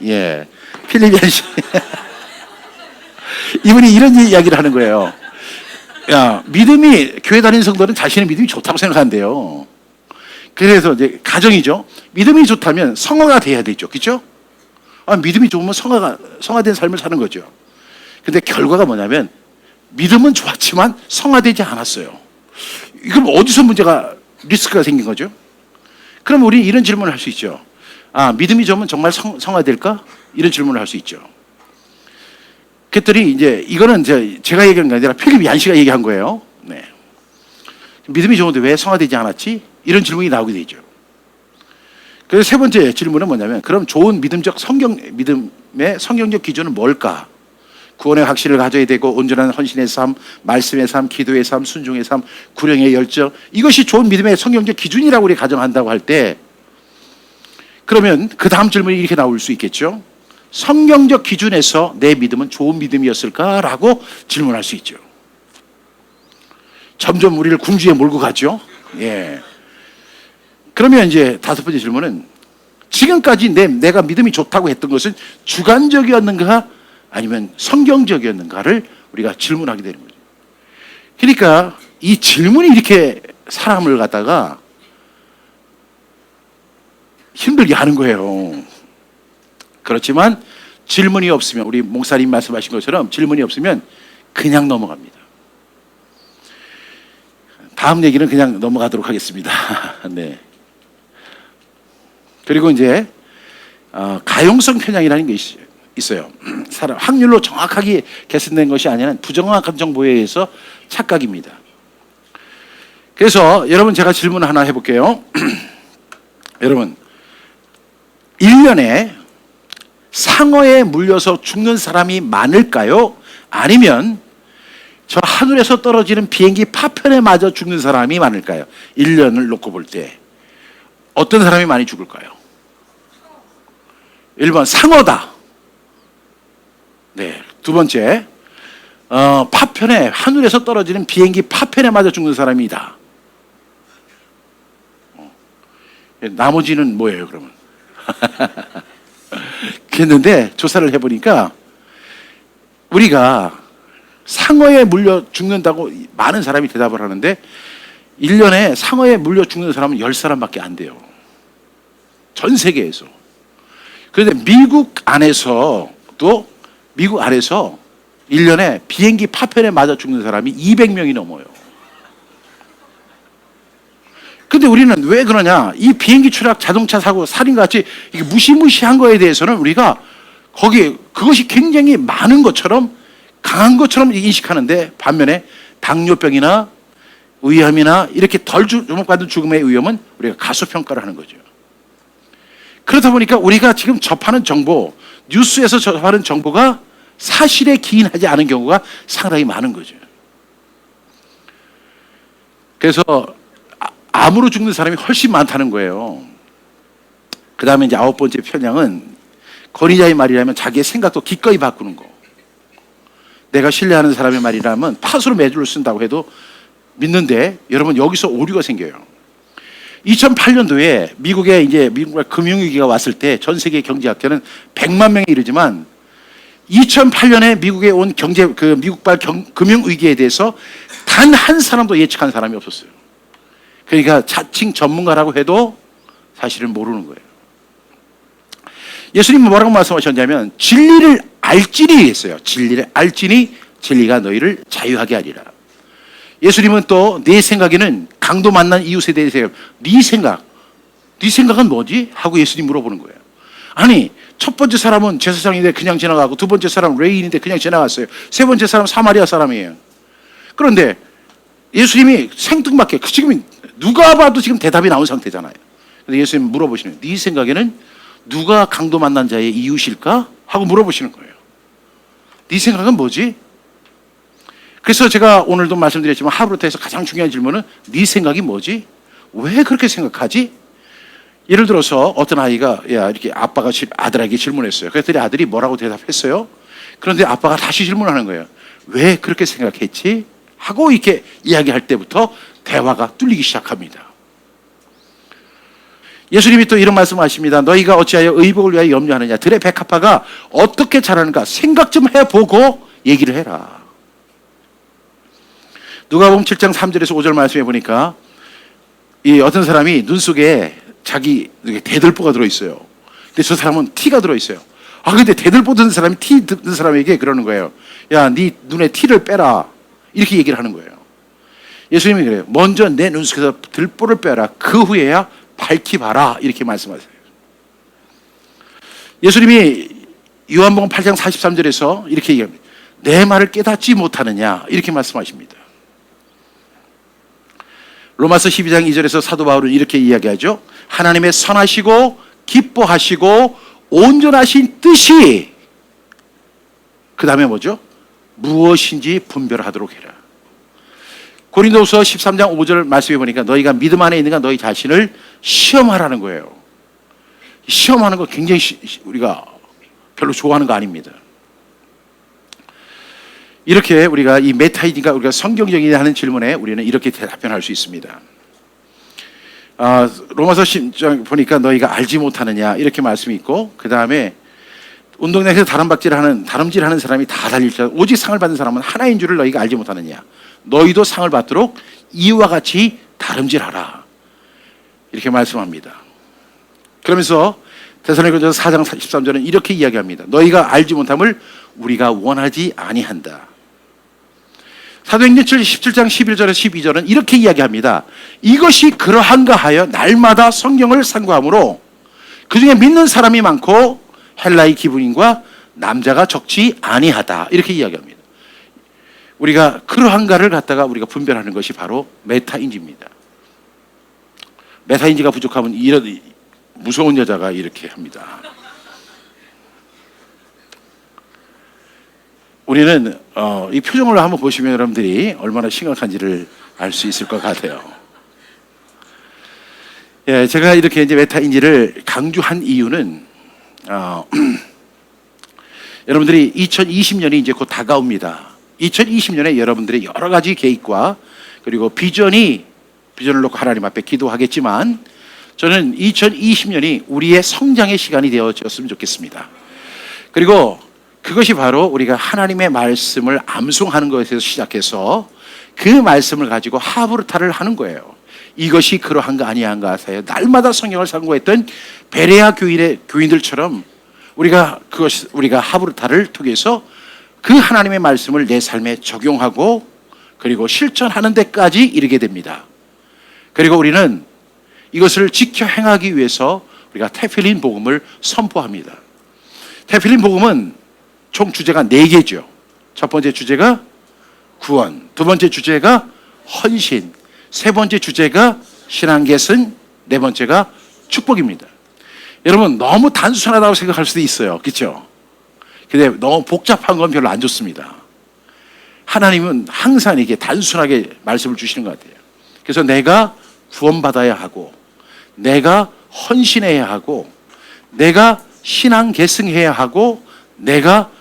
예, 필립 씨. 이분이 이런 이야기를 하는 거예요. 믿음이, 교회 다니는 성도는 자신의 믿음이 좋다고 생각한대요. 그래서 이제 가정이죠. 믿음이 좋다면 성화가 돼야 되죠. 그렇죠? 믿음이 좋으면 성화된 삶을 사는 거죠. 근데 결과가 뭐냐면 믿음은 좋았지만 성화되지 않았어요. 그럼 어디서 문제가, 리스크가 생긴 거죠? 그럼 우리 이런 질문을 할 수 있죠. 믿음이 좋으면 정말 성화될까? 이런 질문을 할 수 있죠. 그랬더니 이제 이거는 제가 얘기한 게 아니라 필립 얀 씨가 얘기한 거예요. 네. 믿음이 좋은데 왜 성화되지 않았지? 이런 질문이 나오게 되죠. 그래서 세 번째 질문은 뭐냐면 그럼 좋은 믿음의 성경적 기준은 뭘까? 구원의 확신을 가져야 되고 온전한 헌신의 삶, 말씀의 삶, 기도의 삶, 순종의 삶, 구령의 열정, 이것이 좋은 믿음의 성경적 기준이라고 우리 가정한다고 할 때 그러면 그 다음 질문이 이렇게 나올 수 있겠죠. 성경적 기준에서 내 믿음은 좋은 믿음이었을까라고 질문할 수 있죠. 점점 우리를 궁지에 몰고 가죠. 예. 그러면 이제 다섯 번째 질문은 지금까지 내가 믿음이 좋다고 했던 것은 주관적이었는가 아니면 성경적이었는가를 우리가 질문하게 되는 거죠. 그러니까 이 질문이 이렇게 사람을 갖다가 힘들게 하는 거예요. 그렇지만 질문이 없으면, 우리 목사님 말씀하신 것처럼 질문이 없으면 그냥 넘어갑니다. 다음 얘기는 그냥 넘어가도록 하겠습니다. 네. 그리고 이제 가용성 편향이라는 게 있어요. 사람 확률로 정확하게 계산된 것이 아니라 부정확한 정보에 의해서 착각입니다. 그래서 여러분 제가 질문 하나 해볼게요. 여러분 1년에 상어에 물려서 죽는 사람이 많을까요? 아니면 저 하늘에서 떨어지는 비행기 파편에 맞아 죽는 사람이 많을까요? 1년을 놓고 볼 때 어떤 사람이 많이 죽을까요? 1번 상어다. 네. 두 번째 파편에, 하늘에서 떨어지는 비행기 파편에 맞아 죽는 사람이다. 나머지는 뭐예요 그러면? 그랬는데 조사를 해보니까 우리가 상어에 물려 죽는다고 많은 사람이 대답을 하는데 1년에 상어에 물려 죽는 사람은 10사람밖에 안 돼요. 전 세계에서. 그런데 미국 안에서 1년에 비행기 파편에 맞아 죽는 사람이 200명이 넘어요. 근데 우리는 왜 그러냐? 이 비행기 추락, 자동차 사고, 살인 같이 이게 무시무시한 거에 대해서는 우리가 거기에 그것이 굉장히 많은 것처럼 강한 것처럼 인식하는데, 반면에 당뇨병이나 위암이나 이렇게 덜 주목받은 죽음의 위험은 우리가 가소평가를 하는 거죠. 그러다 보니까 우리가 지금 접하는 정보, 뉴스에서 접하는 정보가 사실에 기인하지 않은 경우가 상당히 많은 거죠. 그래서 암으로 죽는 사람이 훨씬 많다는 거예요. 그 다음에 이제 9번째 편향은 권위자의 말이라면 자기의 생각도 기꺼이 바꾸는 거. 내가 신뢰하는 사람의 말이라면 팥으로 매주를 쓴다고 해도 믿는데, 여러분 여기서 오류가 생겨요. 2008년도에 미국에 이제 미국 금융위기가 왔을 때 전 세계 경제학자는 100만 명에 이르지만 2008년에 미국에 온 미국발 금융위기에 대해서 단 한 사람도 예측한 사람이 없었어요. 그러니까 자칭 전문가라고 해도 사실은 모르는 거예요. 예수님은 뭐라고 말씀하셨냐면 진리를 알지니 했어요. 진리를 알지니 진리가 너희를 자유하게 하리라. 예수님은 또 내 생각에는 강도 만난 이웃에 대해서 네 생각은 뭐지? 하고 예수님 물어보는 거예요. 아니, 첫 번째 사람은 제사장인데 그냥 지나가고, 두 번째 사람은 레위인인데 그냥 지나갔어요. 세 번째 사람은 사마리아 사람이에요. 그런데 예수님이 생뚱맞게, 지금 누가 봐도 지금 대답이 나온 상태잖아요. 근데 예수님 물어보시는 거예요. 네 생각에는 누가 강도 만난 자의 이웃일까? 하고 물어보시는 거예요. 네 생각은 뭐지? 그래서 제가 오늘도 말씀드렸지만 하브루타에서 가장 중요한 질문은 네 생각이 뭐지? 왜 그렇게 생각하지? 예를 들어서 어떤 아이가 이렇게 아빠가 아들에게 질문했어요. 그랬더니 아들이 뭐라고 대답했어요? 그런데 아빠가 다시 질문하는 거예요. 왜 그렇게 생각했지? 하고 이렇게 이야기할 때부터 대화가 뚫리기 시작합니다. 예수님이 또 이런 말씀하십니다. 너희가 어찌하여 의복을 위하여 염려하느냐? 들의 백합화가 어떻게 자라는가 생각 좀 해보고 얘기를 해라. 누가복음 7장 3절에서 5절 말씀해 보니까 이 어떤 사람이 눈 속에 자기 대들보가 들어있어요. 근데 저 사람은 티가 들어있어요. 근데 대들보 든 사람이 티 든 사람에게 그러는 거예요. 야, 네 눈에 티를 빼라. 이렇게 얘기를 하는 거예요. 예수님이 그래요. 먼저 내 눈 속에서 들보를 빼라. 그 후에야 밝히 봐라. 이렇게 말씀하세요. 예수님이 요한복음 8장 43절에서 이렇게 얘기합니다. 내 말을 깨닫지 못하느냐. 이렇게 말씀하십니다. 로마서 12장 2절에서 사도 바울은 이렇게 이야기하죠. 하나님의 선하시고 기뻐하시고 온전하신 뜻이 그 다음에 뭐죠? 무엇인지 분별하도록 해라. 고린도후서 13장 5절 말씀해 보니까 너희가 믿음 안에 있는가 너희 자신을 시험하라는 거예요. 시험하는 거 굉장히 우리가 별로 좋아하는 거 아닙니다. 이렇게 우리가 이 메타이디가 우리가 성경적이냐 하는 질문에 우리는 이렇게 답변할 수 있습니다. 로마서 10장 보니까 너희가 알지 못하느냐 이렇게 말씀이 있고, 그 다음에 운동장에서 다름질하는 사람이 다 달릴지라도 오직 상을 받는 사람은 하나인 줄을 너희가 알지 못하느냐. 너희도 상을 받도록 이와 같이 다름질하라. 이렇게 말씀합니다. 그러면서 데살로니가전서 4장 13절은 이렇게 이야기합니다. 너희가 알지 못함을 우리가 원하지 아니한다. 사도행전 17장 11절에서 12절은 이렇게 이야기합니다. 이것이 그러한가 하여 날마다 성경을 상고하므로 그중에 믿는 사람이 많고 헬라의 기브인과 남자가 적지 아니하다. 이렇게 이야기합니다. 우리가 그러한가를 갖다가 우리가 분별하는 것이 바로 메타인지입니다. 메타인지가 부족하면 이런 무서운 여자가 이렇게 합니다. 우리는 이 표정을 한번 보시면 여러분들이 얼마나 심각한지를 알 수 있을 것 같아요. 예, 제가 이렇게 이제 메타인지를 강조한 이유는 여러분들이 2020년이 이제 곧 다가옵니다. 2020년에 여러분들의 여러 가지 계획과 그리고 비전을 놓고 하나님 앞에 기도하겠지만 저는 2020년이 우리의 성장의 시간이 되어졌으면 좋겠습니다. 그리고 그것이 바로 우리가 하나님의 말씀을 암송하는 것에서 시작해서 그 말씀을 가지고 하브루타를 하는 거예요. 이것이 그러한가 아니한가 하세요. 날마다 성경을 상고했던 베레아 교인들처럼 우리가 하브루타를 통해서 그 하나님의 말씀을 내 삶에 적용하고 그리고 실천하는 데까지 이르게 됩니다. 그리고 우리는 이것을 지켜 행하기 위해서 우리가 테필린 복음을 선포합니다. 테필린 복음은 총 주제가 4개죠. 첫 번째 주제가 구원, 두 번째 주제가 헌신, 세 번째 주제가 신앙계승, 네 번째가 축복입니다. 여러분 너무 단순하다고 생각할 수도 있어요. 그렇죠? 근데 너무 복잡한 건 별로 안 좋습니다. 하나님은 항상 이렇게 단순하게 말씀을 주시는 것 같아요. 그래서 내가 구원받아야 하고, 내가 헌신해야 하고, 내가 신앙 계승해야 하고, 내가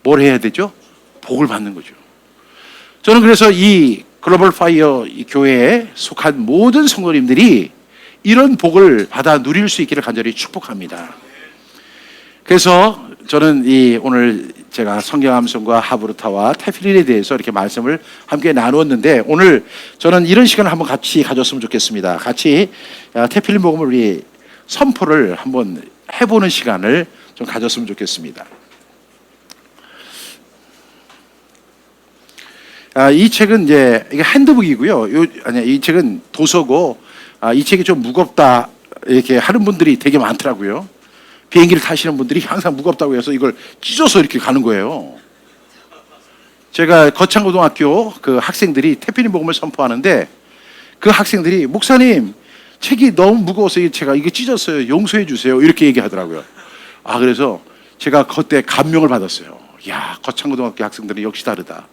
뭘 해야 되죠? 복을 받는 거죠. 저는 그래서 이 글로벌 파이어 이 교회에 속한 모든 성도님들이 이런 복을 받아 누릴 수 있기를 간절히 축복합니다. 그래서 저는 오늘 제가 성경 암송과 하브루타와 테필린에 대해서 이렇게 말씀을 함께 나누었는데, 오늘 저는 이런 시간을 한번 같이 가졌으면 좋겠습니다. 같이 테필린 복음을 우리 선포를 한번 해보는 시간을 좀 가졌으면 좋겠습니다. 이 책은 이제 이게 핸드북이고요. 이 책은 도서고, 이 책이 좀 무겁다 이렇게 하는 분들이 되게 많더라고요. 비행기를 타시는 분들이 항상 무겁다고 해서 이걸 찢어서 이렇게 가는 거예요. 제가 거창고등학교 그 학생들이 테필린 복음을 선포하는데, 그 학생들이 목사님 책이 너무 무거워서 제가 이게 찢었어요. 용서해 주세요. 이렇게 얘기하더라고요. 그래서 제가 그때 감명을 받았어요. 야, 거창고등학교 학생들은 역시 다르다.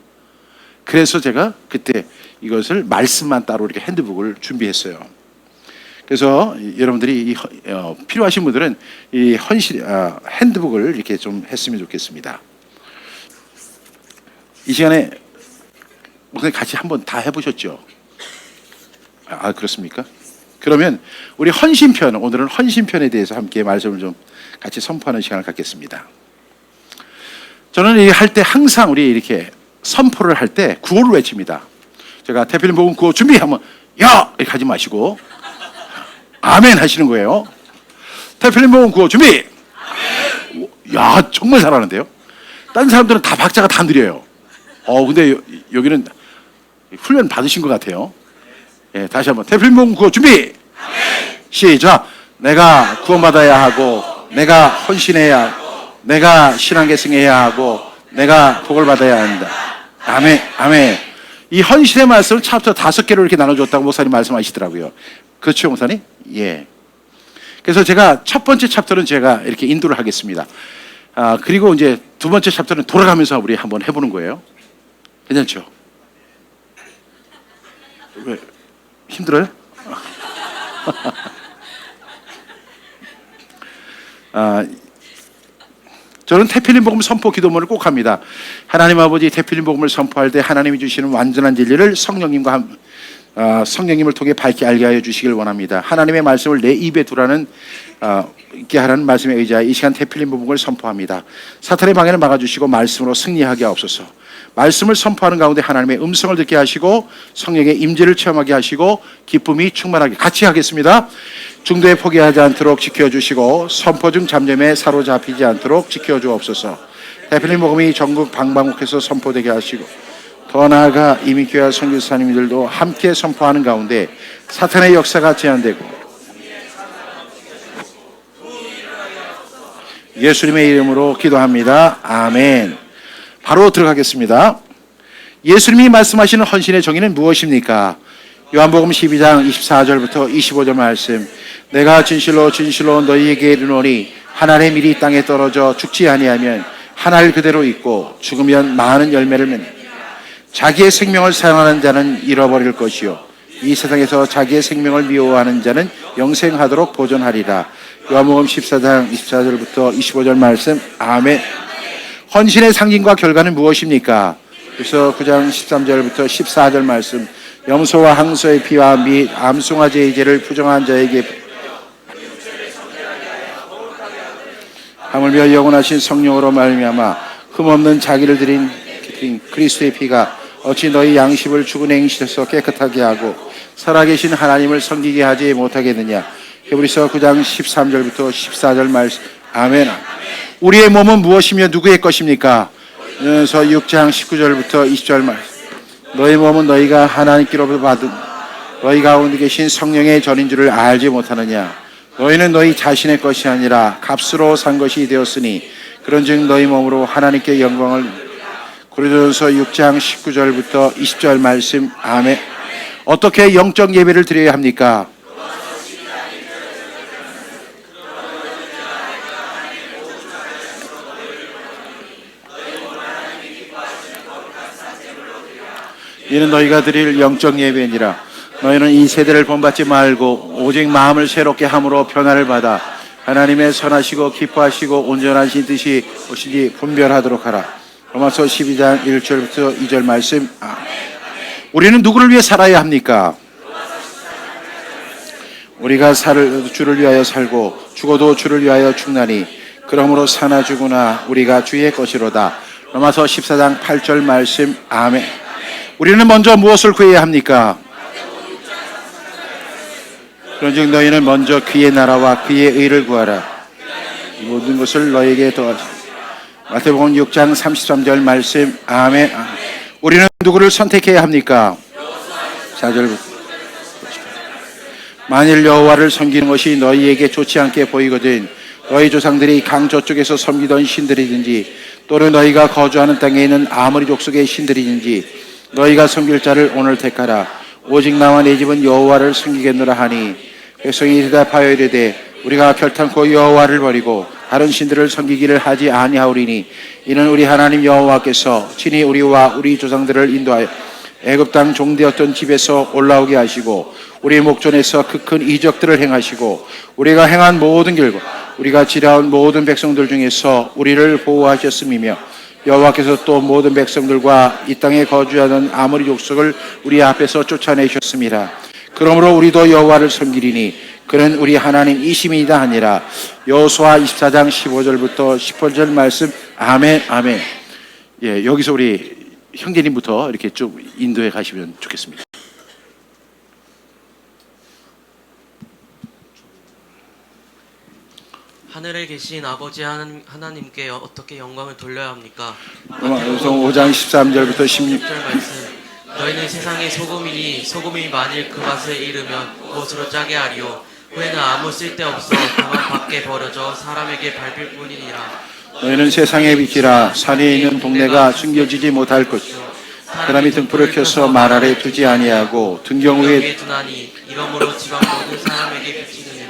그래서 제가 그때 이것을 말씀만 따로 이렇게 핸드북을 준비했어요. 그래서 여러분들이 필요하신 분들은 이 핸드북을 이렇게 좀 했으면 좋겠습니다. 이 시간에 목사님 같이 한번 다 해보셨죠? 그렇습니까? 그러면 우리 헌신편, 오늘은 헌신편에 대해서 함께 말씀을 좀 같이 선포하는 시간을 갖겠습니다. 저는 할 때 항상 우리 이렇게 선포를 할 때 구호를 외칩니다. 제가 테필린 복음 구호 준비하면 야! 이렇게 하지 마시고 아멘 하시는 거예요. 테필린 복음 구호 준비! 아멘. 야, 정말 잘하는데요? 다른 사람들은 다 박자가 다 느려요. 근데 여기는 훈련 받으신 것 같아요. 예, 다시 한번 테필린 복음 구호 준비! 아멘. 시작! 내가 구원받아야 하고, 내가 헌신해야 하고, 내가 신앙계승해야 하고, 내가 복을 받아야 한다. 아멘, 아멘. 이 헌신의 말씀을 챕터 5개로 이렇게 나눠줬다고 목사님 말씀하시더라고요. 그렇죠, 목사님? 예. 그래서 제가 첫 번째 챕터는 제가 이렇게 인도를 하겠습니다. 그리고 이제 두 번째 챕터는 돌아가면서 우리 한번 해보는 거예요. 괜찮죠? 왜? 힘들어요? 저는 테필린 복음 선포 기도문을 꼭 합니다. 하나님 아버지, 테필린 복음을 선포할 때 하나님이 주시는 완전한 진리를 성령님을 통해 밝게 알게 하여 주시길 원합니다. 하나님의 말씀을 내 입에 두라는 있게 하라는 말씀에 의지하여 이 시간 테필린 복음을 선포합니다. 사탄의 방해를 막아주시고 말씀으로 승리하게 하옵소서. 말씀을 선포하는 가운데 하나님의 음성을 듣게 하시고 성령의 임재를 체험하게 하시고 기쁨이 충만하게 같이 하겠습니다. 중도에 포기하지 않도록 지켜주시고 선포 중 잡념에 사로잡히지 않도록 지켜주옵소서. 테필린 복음이 전국 방방곡곡에서 선포되게 하시고 더 나아가 이미 교회 선교사님들도 함께 선포하는 가운데 사탄의 역사가 제한되고 예수님의 이름으로 기도합니다. 아멘. 바로 들어가겠습니다. 예수님이 말씀하시는 헌신의 정의는 무엇입니까? 요한복음 12장 24절부터 25절 말씀. 내가 진실로 진실로 너희에게 이르노니 한 알의 밀이 땅에 떨어져 죽지 아니하면 한 알 그대로 있고 죽으면 많은 열매를 맺느니라. 자기의 생명을 사랑하는 자는 잃어버릴 것이요 이 세상에서 자기의 생명을 미워하는 자는 영생하도록 보존하리라. 요한복음 14장 24절부터 25절 말씀. 아멘. 헌신의 상징과 결과는 무엇입니까? 그래서 9장 13절부터 14절 말씀. 염소와 항소의 피와 및 암송아지의 제를 부정한 자에게 하물며 영원하신 성령으로 말미암아 흠없는 자기를 드린 그리스도의 피가 어찌 너희 양심을 죽은 행실에서 깨끗하게 하고 살아계신 하나님을 섬기게 하지 못하겠느냐. 히브리서 9장 13절부터 14절 말씀. 아멘. 우리의 몸은 무엇이며 누구의 것입니까? 그래서 6장 19절부터 20절 말씀. 너희 몸은 너희가 하나님께로부터 받은 너희 가운데 계신 성령의 전인 줄을 알지 못하느냐? 너희는 너희 자신의 것이 아니라 값으로 산 것이 되었으니 그런즉 너희 몸으로 하나님께 영광을. 고린도전서 6장 19절부터 20절 말씀. 아멘. 어떻게 영적 예배를 드려야 합니까? 이는 너희가 드릴 영적 예배니라. 너희는 이 세대를 본받지 말고 오직 마음을 새롭게 함으로 변화를 받아 하나님의 선하시고 기뻐하시고 온전하신 뜻이 무엇인지 분별하도록 하라. 로마서 12장 1절부터 2절 말씀. 우리는 누구를 위해 살아야 합니까? 우리가 주를 위하여 살고 죽어도 주를 위하여 죽나니 그러므로 사나 죽으나 우리가 주의 것이로다. 로마서 14장 8절 말씀. 아멘. 우리는 먼저 무엇을 구해야 합니까? 그런즉 너희는 먼저 그의 나라와 그의 의를 구하라. 이 모든 것을 너희에게 더하시라. 마태복음 6장 33절 말씀. 아멘. 우리는 누구를 선택해야 합니까? 4절부터. 만일 여호와를 섬기는 것이 너희에게 좋지 않게 보이거든 너희 조상들이 강 저쪽에서 섬기던 신들이든지 또는 너희가 거주하는 땅에 있는 아모리 족속의 신들이든지 너희가 섬길 자를 오늘 택하라. 오직 나와 내 집은 여호와를 섬기겠노라 하니 백성이 대답하여 이르되 우리가 결탄코 여호와를 버리고 다른 신들을 섬기기를 하지 아니하오리니 이는 우리 하나님 여호와께서 친히 우리와 우리 조상들을 인도하여 애굽 땅 종되었던 집에서 올라오게 하시고 우리 목전에서 그 큰 이적들을 행하시고 우리가 행한 모든 길과 우리가 지려온 모든 백성들 중에서 우리를 보호하셨음이며 여호와께서 또 모든 백성들과 이 땅에 거주하는 아모리 족속을 우리 앞에서 쫓아내셨습니다. 그러므로 우리도 여호와를 섬기리니 그는 우리 하나님 이심이다 하니라. 여호수아 24장 15절부터 18절 말씀. 아멘. 아멘. 예, 여기서 우리 형제님부터 이렇게 좀 인도해 가시면 좋겠습니다. 하늘에 계신 아버지 하나님께 어떻게 영광을 돌려야 합니까? 로마서 5장 13절부터 16절 말씀. 너희는 세상의 소금이니 소금이 만일 그 맛을 잃으면 무엇으로 짜게 하리요? 후에는 아무 쓸데없어 다만 밖에 버려져 사람에게 밟힐 뿐이니라. 너희는 세상의 빛이라. 산에 있는 동네가 숨겨지지 못할 것이요 사람이 등불을 켜서 말 아래 두지 아니하고 등경 위에 두나니 이러므로 지방 모든 사람에게 비치느니라.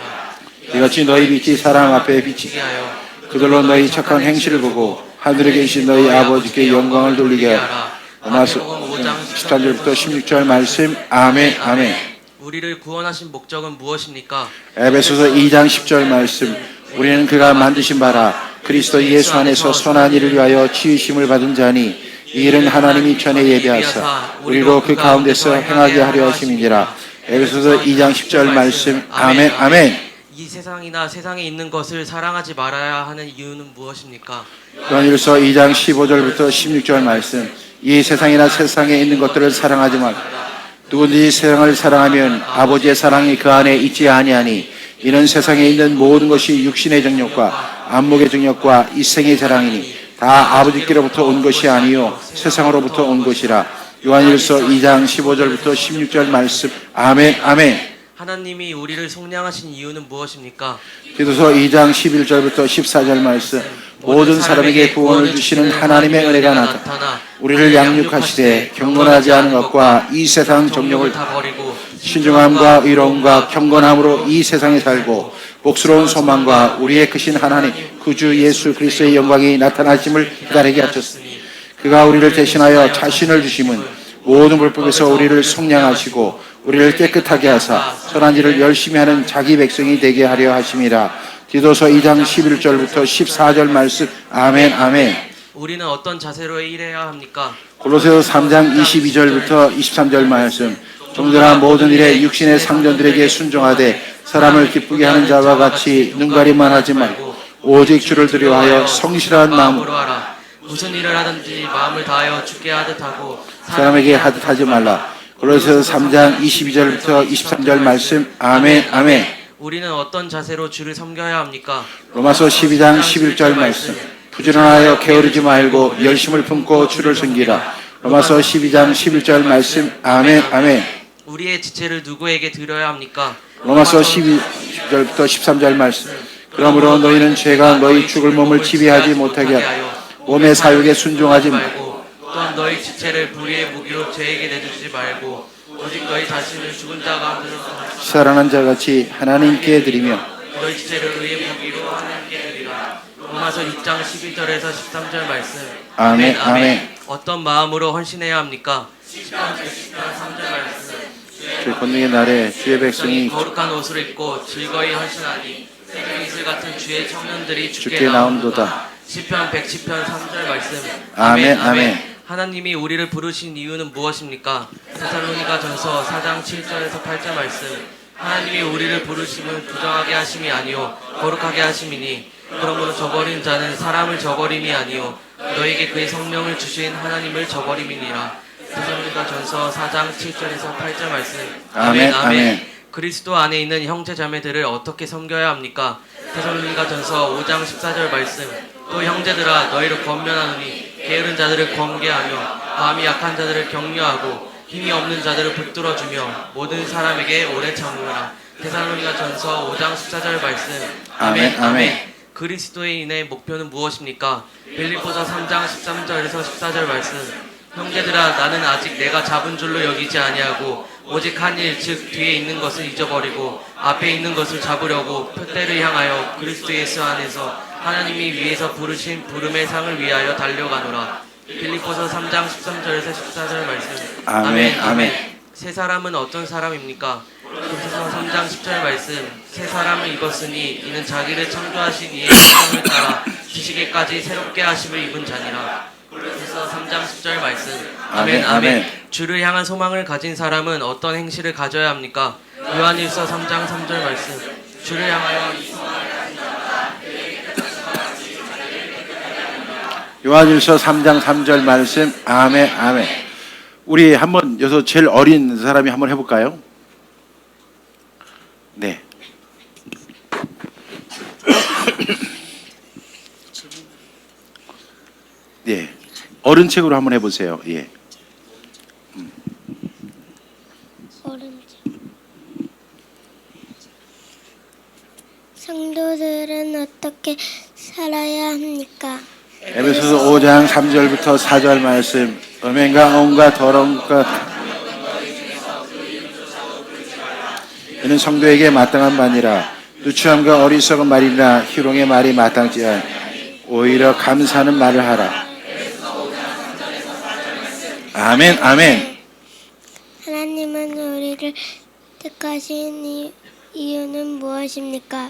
이같이 너희 빛이 사람 앞에 비치게 하여 그들로 너희 착한 행실을 보고 하늘에 계신 너희 아버지께 영광을 돌리게 하라. 로마서 13절부터 16절 말씀. 아멘. 아멘. 우리를 구원하신 목적은 무엇입니까? 에베소서 2장 10절 말씀. 우리는 그가 만드신 바라 그리스도 예수 안에서 선한 일을 위하여 지으심을 받은 자니 이 일은 하나님이 전에 예비하사 우리로 그 가운데서 행하게 하려 하심이니라. 에베소서 2장 10절 말씀. 아멘. 아멘. 이 세상이나 세상에 있는 것을 사랑하지 말아야 하는 이유는 무엇입니까? 요한일서 2장 15절부터 16절 말씀. 이 세상이나 세상에 있는 것들을 사랑하지 말라. 누구든지 세상을 사랑하면 아버지의 사랑이 그 안에 있지 아니하니 이는 세상에 있는 모든 것이 육신의 정욕과 안목의 정욕과 이생의 자랑이니 다 아버지께로부터 온 것이 아니요 세상으로부터 온 것이라. 요한일서 2장 15절부터 16절 말씀. 아멘. 아멘. 하나님이 우리를 속량하신 이유는 무엇입니까? 디도서 2장 11절부터 14절 말씀. 모든 사람에게 구원을 주시는 하나님의 은혜가 나타나 우리를 양육하시되 경건하지 않은 것과 이 세상 정욕을 다 버리고 신중함과 의로움과 경건함으로 이 세상에 살고 복스러운 소망과 우리의 크신 하나님 구주 예수 그리스도의 영광이 나타나심을 기다리게 하셨으니 그가 우리를 대신하여 자신을 주심은 모든 불법에서 우리를 속량하시고 우리를 깨끗하게 하사 선한 일을 열심히 하는 자기 백성이 되게 하려 하심이라. 디도서 2장 11절부터 14절 말씀. 아멘. 아멘. 우리는 어떤 자세로 일해야 합니까? 골로새서 3장 22절부터 23절 말씀. 종들아 모든 일에 육신의 상전들에게 순종하되 사람을 기쁘게 하는 자와 같이 눈가림만 하지 말고 오직 주를 두려워하여 성실한 마음으로 하라. 무슨 일을 하든지 마음을 다하여 주께 하듯 하고 사람에게 하듯 하지 말라. 골로새서 3장 22절부터 23절 말씀. 아멘. 아멘. 우리는 어떤 자세로 주를 섬겨야 합니까? 로마서 12장 11절 말씀. 부지런하여 게으르지 말고 열심을 품고 주를 섬기라. 로마서 12장 11절 말씀. 아멘. 아멘. 우리의 지체를 누구에게 드려야 합니까? 로마서 12절부터 13절 말씀. 그러므로 너희는 죄가 너희 죽을 몸을 지배하지 못하게 하여 몸의 사육에 순종하지 말고 또한 너희 지체를 불의의 무기로 죄에게 내주지 말고 오직 너희 자신을 죽은 자 가운데서 살아난 자같이 하나님께 드리며 너희 지체를 의의 무기로 하나님께 드리라. 로마서 6장 12절에서 13절 말씀. 아멘, 아멘. 어떤 마음으로 헌신해야 합니까? 10장 3절 말씀. 주의 권능의 날에 주의 백성이 거룩한 옷을 입고 즐거이 헌신하니 새벽 이슬 같은 주의 청년들이 주께 나온도다. 시편 110편 3절 말씀. 아멘, 아멘. 하나님이 우리를 부르신 이유는 무엇입니까? 데살로니가 전서 4장 7절에서 8절 말씀. 하나님이 우리를 부르심은 부정하게 하심이 아니요 거룩하게 하심이니 그러므로 저버린 자는 사람을 저버림이 아니요 너에게 그의 성령을 주신 하나님을 저버림이니라. 데살로니가 전서 4장 7절에서 8절 말씀. 아멘, 아멘. 그리스도 안에 있는 형제 자매들을 어떻게 섬겨야 합니까? 데살로니가 전서 5장 14절 말씀. 또 형제들아 너희를 권면하노니 게으른 자들을 권계하며 마음이 약한 자들을 격려하고 힘이 없는 자들을 붙들어주며 모든 사람에게 오래 참으라. 데살로니가 전서 5장 14절 말씀. 아멘, 아멘. 그리스도인의 목표는 무엇입니까? 빌립보서 3장 13절에서 14절 말씀. 형제들아 나는 아직 내가 잡은 줄로 여기지 아니하고 오직 한 일 즉 뒤에 있는 것을 잊어버리고 앞에 있는 것을 잡으려고 표대를 향하여 그리스도 예수 안에서 하나님이 위에서 부르신 부름의 상을 위하여 달려가노라. 빌립보서 3장 13절에서 14절 말씀. 아멘, 아멘. 새 사람은 어떤 사람입니까? 고린도서 3장 10절 말씀. 새 사람을 입었으니 이는 자기를 창조하신 이의 형상을 따라 지시기까지 새롭게 하심을 입은 자니라. 고린도서 3장 10절 말씀. 아멘, 아멘. 주를 향한 소망을 가진 사람은 어떤 행실을 가져야 합니까? 요한일서 3장 3절 말씀. 주를 향하여 요한일서 3장 3절 말씀. 아멘, 아멘. 우리 한번 여기서 제일 어린 사람이 한번 해볼까요? 네. 네. 어른 책으로 한번 해보세요. 예. 성도들은 어떻게 살아야 합니까? 에베소서 5장 3절부터 4절 말씀. 음행과 온갖 더러운 것 이는 성도에게 마땅한 바니라. 누추함과 어리석은 말이나 희롱의 말이 마땅지 않 오히려 감사하는 말을 하라. 아멘, 아멘. 하나님은 우리를 택하신 이유는 무엇입니까?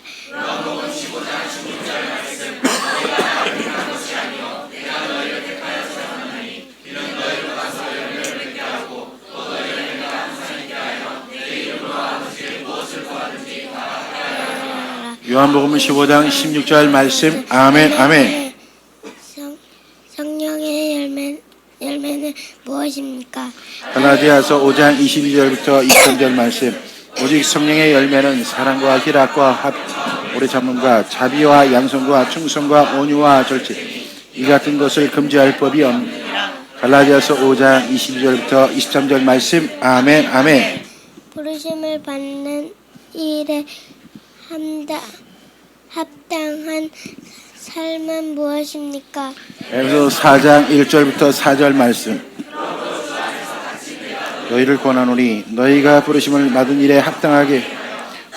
요한복음 15장 16절 말씀. 아멘, 아멘. 성령의 열매는 무엇입니까? 갈라디아서 5장 22절부터 23절 말씀. 오직 성령의 열매는 사랑과 희락과 오래 참음과 자비와 양선과 충성과 온유와 절제 이 같은 것을 금지할 법이 없느니라. 갈라디아서 5장 22절부터 23절 말씀. 아멘, 아멘. 부르심을 받는 일에 합당한 삶은 무엇입니까? 에베소서 4장 1절부터 4절 말씀. 너희를 권하노니 너희가 부르심을 받은 일에 합당하게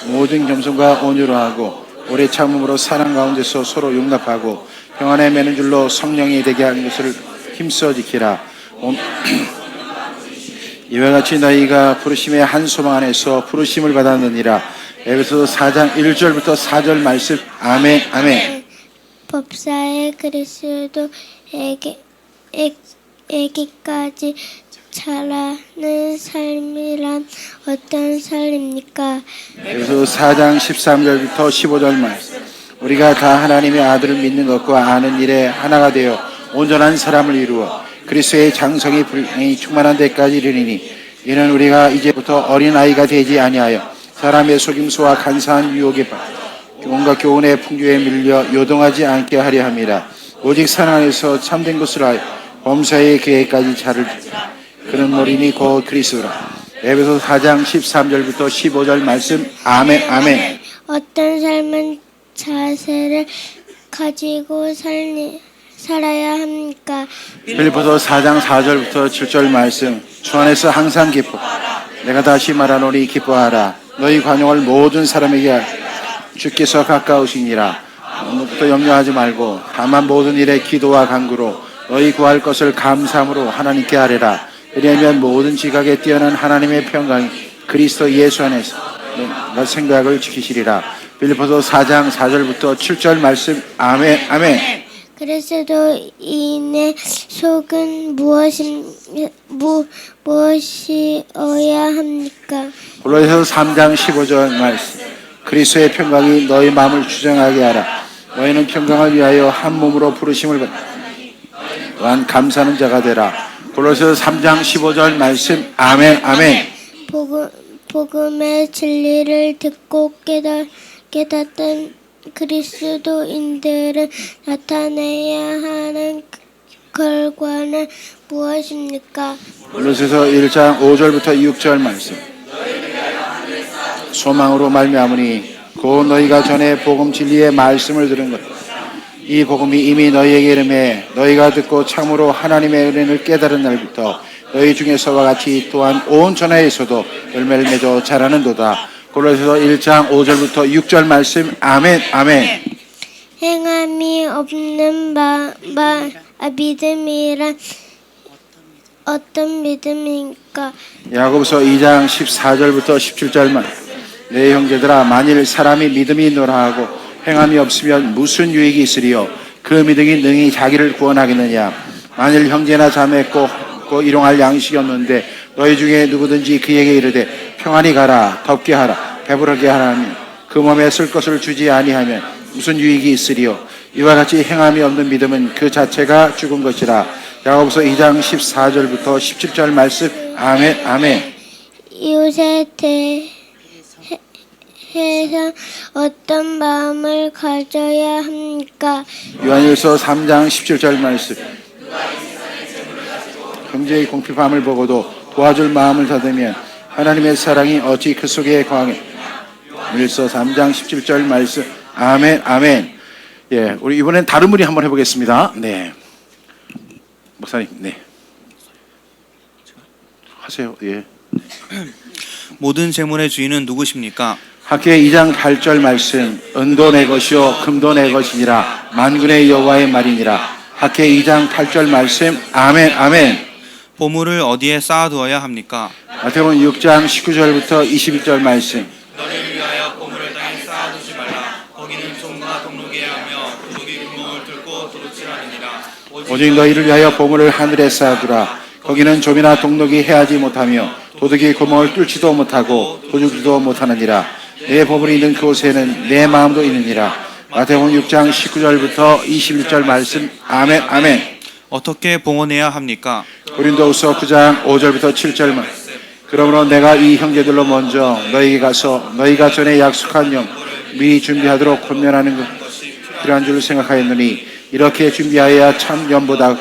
모든 겸손과 온유로 하고 오래 참음으로 사랑 가운데서 서로 용납하고 평안에 매는 줄로 성령이 되게 하는 것을 힘써 지키라. 이와 같이 너희가 부르심의 한 소망 안에서 부르심을 받았느니라. 에베소서 4장 1절부터 4절 말씀. 아멘, 아멘. 법사의 그리스도에게까지 자라는 삶이란 어떤 삶입니까? 에베소서 4장 13절부터 15절 말씀. 우리가 다 하나님의 아들을 믿는 것과 아는 일에 하나가 되어 온전한 사람을 이루어 그리스도의 장성이 불행히 충만한 데까지 이르리니 이는 우리가 이제부터 어린아이가 되지 아니하여 사람의 속임수와 간사한 유혹에 온갖 교훈의 풍조에 밀려 요동하지 않게 하려 함이라. 오직 사랑 안에서 참된 것을 하여 범사의 계획까지 자를 그는 머리니 곧 그리스도라. 에베소 4장 13절부터 15절 말씀. 아멘. 아멘. 어떤 삶은 자세를 가지고 살아야 합니까? 빌립보서 4장 4절부터 7절 말씀. 주 안에서 항상 기뻐. 내가 다시 말하노니 기뻐하라. 너희 관용을 모든 사람에게 주께서 가까우시니라. 오늘부터 염려하지 말고 다만 모든 일에 기도와 간구로 너희 구할 것을 감사함으로 하나님께 아뢰라. 왜냐하면 모든 지각에 뛰어난 하나님의 평강이 그리스도 예수 안에서 너 생각을 지키시리라. 빌립보서 4장 4절부터 7절 말씀. 아멘. 아멘. 그리스도인의 속은 무엇이어야 합니까? 골로새서 3장 15절 말씀. 그리스도의 평강이 너희 마음을 주장하게 하라. 너희는 평강을 위하여 한 몸으로 부르심을 받 또한 감사하는 자가 되라. 골로새서 3장 15절 말씀. 아멘. 아멘. 복음의 진리를 듣고 깨닫던 그리스도인들은 나타내야 하는 결과는 무엇입니까? 골로새서 1장 5절부터 6절 말씀. 소망으로 말미암으니 곧 너희가 전에 복음 진리의 말씀을 들은 것 이 복음이 이미 너희에게 이름에 너희가 듣고 참으로 하나님의 은혜를 깨달은 날부터 너희 중에서와 같이 또한 온 전하에서도 열매를 맺어 자라는도다. 골로새서 1장 5절부터 6절 말씀. 아멘. 아멘. 행함이 없는 믿음이란 어떤 믿음입니까? 야고보서 2장 14절부터 17절 말씀. 내 형제들아 만일 사람이 믿음이 있노라 하고 행함이 없으면 무슨 유익이 있으리요? 그 믿음이 능히 자기를 구원하겠느냐? 만일 형제나 자매 꼭 일용할 양식이 없는데 너희 중에 누구든지 그에게 이르되 평안히 가라 덥게 하라 배부르게 하라면 그 몸에 쓸 것을 주지 아니하면 무슨 유익이 있으리요? 이와 같이 행함이 없는 믿음은 그 자체가 죽은 것이라. 야고보서 2장 14절부터 17절 말씀. 아멘. 아멘. 이웃에 대해서 어떤 마음을 가져야 합니까? 요한일서 3장 17절 말씀. 형제의 공핍함을 보고도 도와줄 마음을 닫으면 하나님의 사랑이 어찌 그 속에 거하게. 요한일서 3장 17절 말씀. 아멘. 아멘. 예, 우리 이번엔 다른 분이 한번 해보겠습니다. 네, 목사님, 네, 하세요. 예. 모든 재물의 주인은 누구십니까? 학계 2장 8절 말씀. 은도 내 것이요 금도 내 것이니라 만군의 여호와의 말이니라. 학계 2장 8절 말씀. 아멘. 아멘. 보물을 어디에 쌓아두어야 합니까? 마태복음 6장 19절부터 22절 말씀. 너를 위하여 보물을 땅에 쌓아두지 말라. 거기는 종과 동록이 하며 도둑이 구멍을 뚫고 도둑질하느니라. 오직 너희를 위하여 보물을 하늘에 쌓아두라. 거기는 좀이나 동록이 해하지 못하며 도둑이 구멍을 뚫지도 못하고 도둑질도 못하느니라. 내 보물이 있는 그곳에는 내 마음도 있느니라. 마태복음 6장 19절부터 21절 말씀. 아멘. 아멘. 어떻게 봉헌해야 합니까? 고린도후서 9장 5절부터 7절 말씀. 그러므로 내가 이 형제들로 먼저 너희에게 가서 너희가 전에 약속한 영 미리 준비하도록 권면하는 것 필요한 줄 생각하였느니 이렇게 준비하여야 참 연보다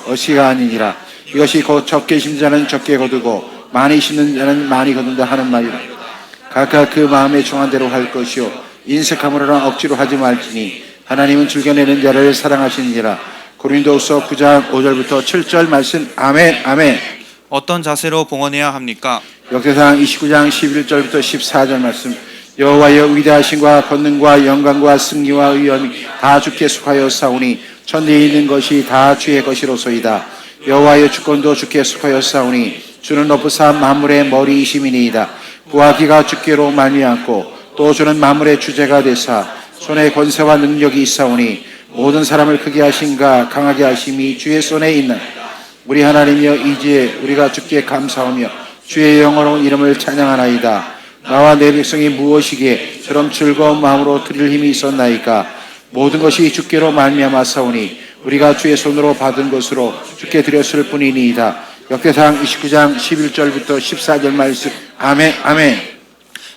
어시가 아니니라. 이것이 곧 적게 심는 자는 적게 거두고 많이 심는 자는 많이 거둔다 하는 말이라. 각각 그 마음에 정한 대로 할 것이요 인색함으로나 억지로 하지 말지니 하나님은 즐겨내는 자를 사랑하시느니라. 고린도후서 9장 5절부터 7절 말씀. 아멘. 아멘. 어떤 자세로 봉헌해야 합니까? 역대상 29장 11절부터 14절 말씀. 여호와여 위대하심과 권능과 영광과 승리와 위엄이 다 주께 속하여 싸우니 천대에 있는 것이 다 주의 것이로소이다. 여호와여 주권도 주께 속하여 싸우니 주는 높으사 만물의 머리이심이니이다. 부하기가 주께로 말미암고 또 주는 만물의 주제가 되사 손에 권세와 능력이 있사오니 모든 사람을 크게 하신가 강하게 하심이 주의 손에 있는 우리 하나님이여 이제 우리가 주께 감사하며 주의 영원한 이름을 찬양하나이다. 나와 내 백성이 무엇이기에 저런 즐거운 마음으로 드릴 힘이 있었나이까. 모든 것이 주께로 말미암았사오니 우리가 주의 손으로 받은 것으로 주께 드렸을 뿐이니이다. 역대상 29장 11절부터 14절 말씀. 아멘. 아멘.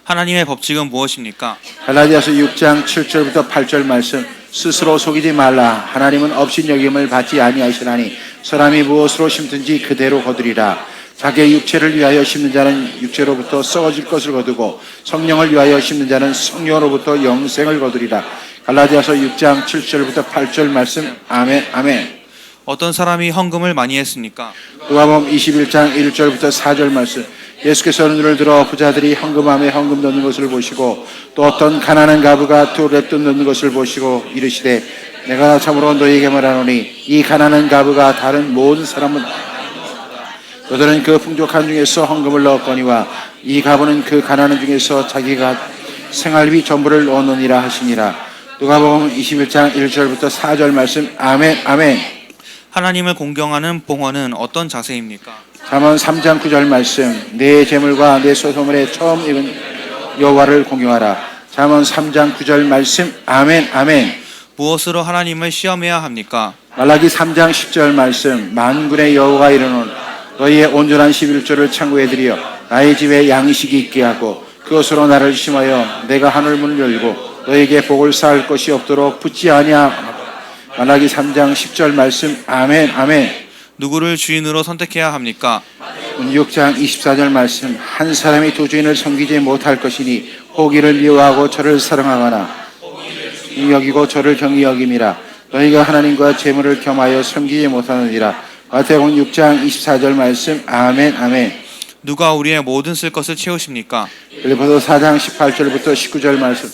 하나님의 법칙은 무엇입니까? 갈라디아서 6장 7절부터 8절 말씀. 스스로 속이지 말라. 하나님은 업신여김을 받지 아니하시나니 사람이 무엇으로 심든지 그대로 거두리라. 자기의 육체를 위하여 심는 자는 육체로부터 썩어질 것을 거두고 성령을 위하여 심는 자는 성령으로부터 영생을 거두리라. 갈라디아서 6장 7절부터 8절 말씀. 아멘. 아멘. 어떤 사람이 헌금을 많이 했습니까? 누가복음 21장 1절부터 4절 말씀. 예수께서 눈을 들어 부자들이 헌금함에 헌금 넣는 것을 보시고 또 어떤 가난한 가부가 두 랩돈 넣는 것을 보시고 이르시되 내가 참으로 너희에게 말하노니 이 가난한 가부가 다른 모든 사람은 너들은 그 풍족한 중에서 헌금을 넣었거니와 이 가부는 그 가난한 중에서 자기가 생활비 전부를 넣었느니라 하시니라. 누가복음 21장 1절부터 4절 말씀. 아멘. 아멘. 하나님을 공경하는 봉헌은 어떤 자세입니까? 잠언 3장 9절 말씀. 내 재물과 내 소소물에 처음 입은 여호와를 공경하라. 잠언 3장 9절 말씀. 아멘. 아멘. 무엇으로 하나님을 시험해야 합니까? 말라기 3장 10절 말씀. 만군의 여호와가 이르노니 너희의 온전한 11조를 창고에 들여 나의 집에 양식이 있게 하고 그것으로 나를 심하여 내가 하늘 문을 열고 너에게 복을 쌓을 것이 없도록 붙지 아니하고. 말라기 3장 10절 말씀. 아멘. 아멘. 누구를 주인으로 선택해야 합니까? 6장 24절 말씀. 한 사람이 두 주인을 섬기지 못할 것이니 호기를 미워하고 저를 사랑하거나 여기고 저를 경히 여김이라. 너희가 하나님과 재물을 겸하여 섬기지 못하느니라. 마태복음 6장 24절 말씀. 아멘. 아멘. 누가 우리의 모든 쓸 것을 채우십니까? 빌립보서 4장 18절부터 19절 말씀.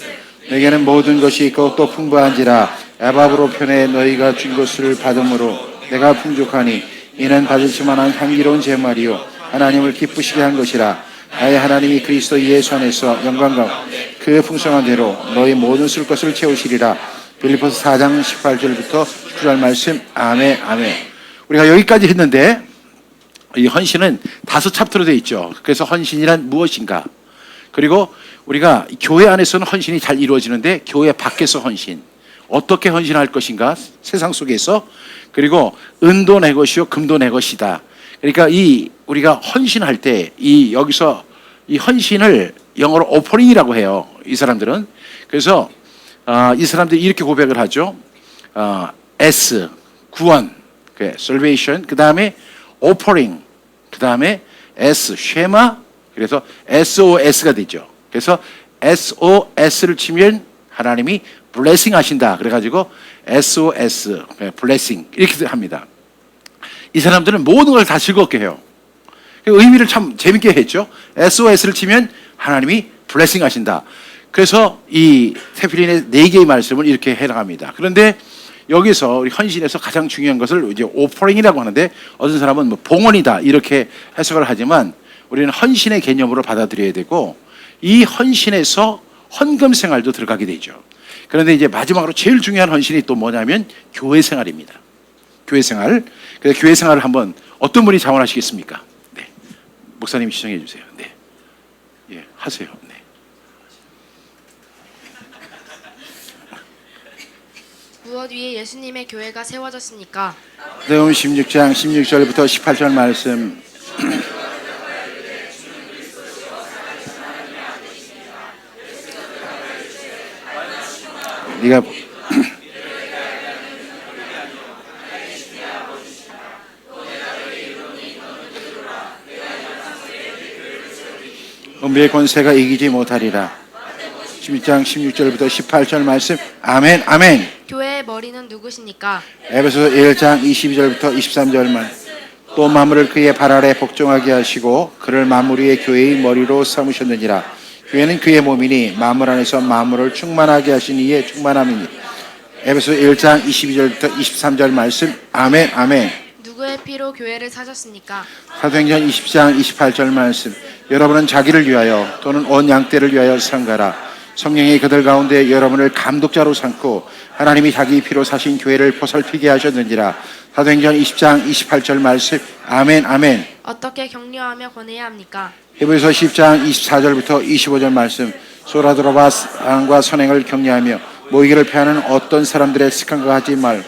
내게는 모든 것이 있고 또 풍부한지라 에바브로 편에 너희가 준 것을 받음으로 내가 풍족하니 이는 받을 만한 향기로운 제말이요 하나님을 기쁘시게 한 것이라. 나의 하나님이 그리스도 예수 안에서 영광과 그 풍성한 대로 너희 모든 쓸 것을 채우시리라. 빌립보서 4장 18절부터 19절 말씀. 아멘. 아멘. 우리가 여기까지 했는데 이 헌신은 5챕터로 되어 있죠. 그래서 헌신이란 무엇인가? 그리고 우리가 교회 안에서는 헌신이 잘 이루어지는데 교회 밖에서 헌신, 어떻게 헌신할 것인가? 세상 속에서. 그리고 은도 내 것이요 금도 내 것이다. 그러니까 이 우리가 헌신할 때 이 여기서 이 헌신을 영어로 오퍼링이라고 해요. 이 사람들은. 그래서 이 사람들이 이렇게 고백을 하죠. S 구원, salvation, 그 다음에 offering, 그 다음에 S 쉐마, 그래서 SOS가 되죠. 그래서 SOS를 치면 하나님이 blessing 하신다. 그래가지고 SOS, blessing 이렇게 합니다. 이 사람들은 모든 걸 다 즐겁게 해요. 의미를 참 재밌게 했죠. SOS를 치면 하나님이 blessing 하신다. 그래서 이 테필린의 4개의 말씀을 이렇게 해나갑니다. 그런데 여기서 우리 헌신에서 가장 중요한 것을 이제 오퍼링이라고 하는데 어떤 사람은 뭐 봉헌이다 이렇게 해석을 하지만 우리는 헌신의 개념으로 받아들여야 되고 이 헌신에서 헌금 생활도 들어가게 되죠. 그런데 이제 마지막으로 제일 중요한 헌신이 또 뭐냐면 교회 생활입니다. 교회 생활. 그래서 교회 생활을 한번 어떤 분이 자원하시겠습니까? 네, 목사님이 시청해 주세요. 네, 예, 하세요. 네. 무엇 위에 예수님의 교회가 세워졌습니까? 마태복음 16장 16절부터 18절 말씀. 네가 은비의 권세가 이기지 못하리라. 16장 16절부터 18절 말씀. 아멘. 아멘. 교회의 머리는 누구십니까? 에베소서 1장 22절부터 23절 말씀. 또 만물을 그의 발 아래 복종하게 하시고 그를 만물 위의 교회의 머리로 삼으셨느니라. 교회는 그의 몸이니 만물 안에서 만물을 충만하게 하신 이의 충만함이니. 에베소서 1장 22절부터 23절 말씀. 아멘. 아멘. 누구의 피로 교회를 사셨습니까? 사도행전 20장 28절 말씀. 여러분은 자기를 위하여 또는 온 양떼를 위하여 상가라. 성령이 그들 가운데 여러분을 감독자로 삼고 하나님이 자기 피로 사신 교회를 보살피게 하셨느니라. 사도행전 20장 28절 말씀. 아멘. 아멘. 어떻게 격려하며 권해야 합니까? 히브리서 10장 24절부터 25절 말씀. 소라드로바 사랑과 선행을 격려하며 모이기를 패하는 어떤 사람들의 습관과 하지 말.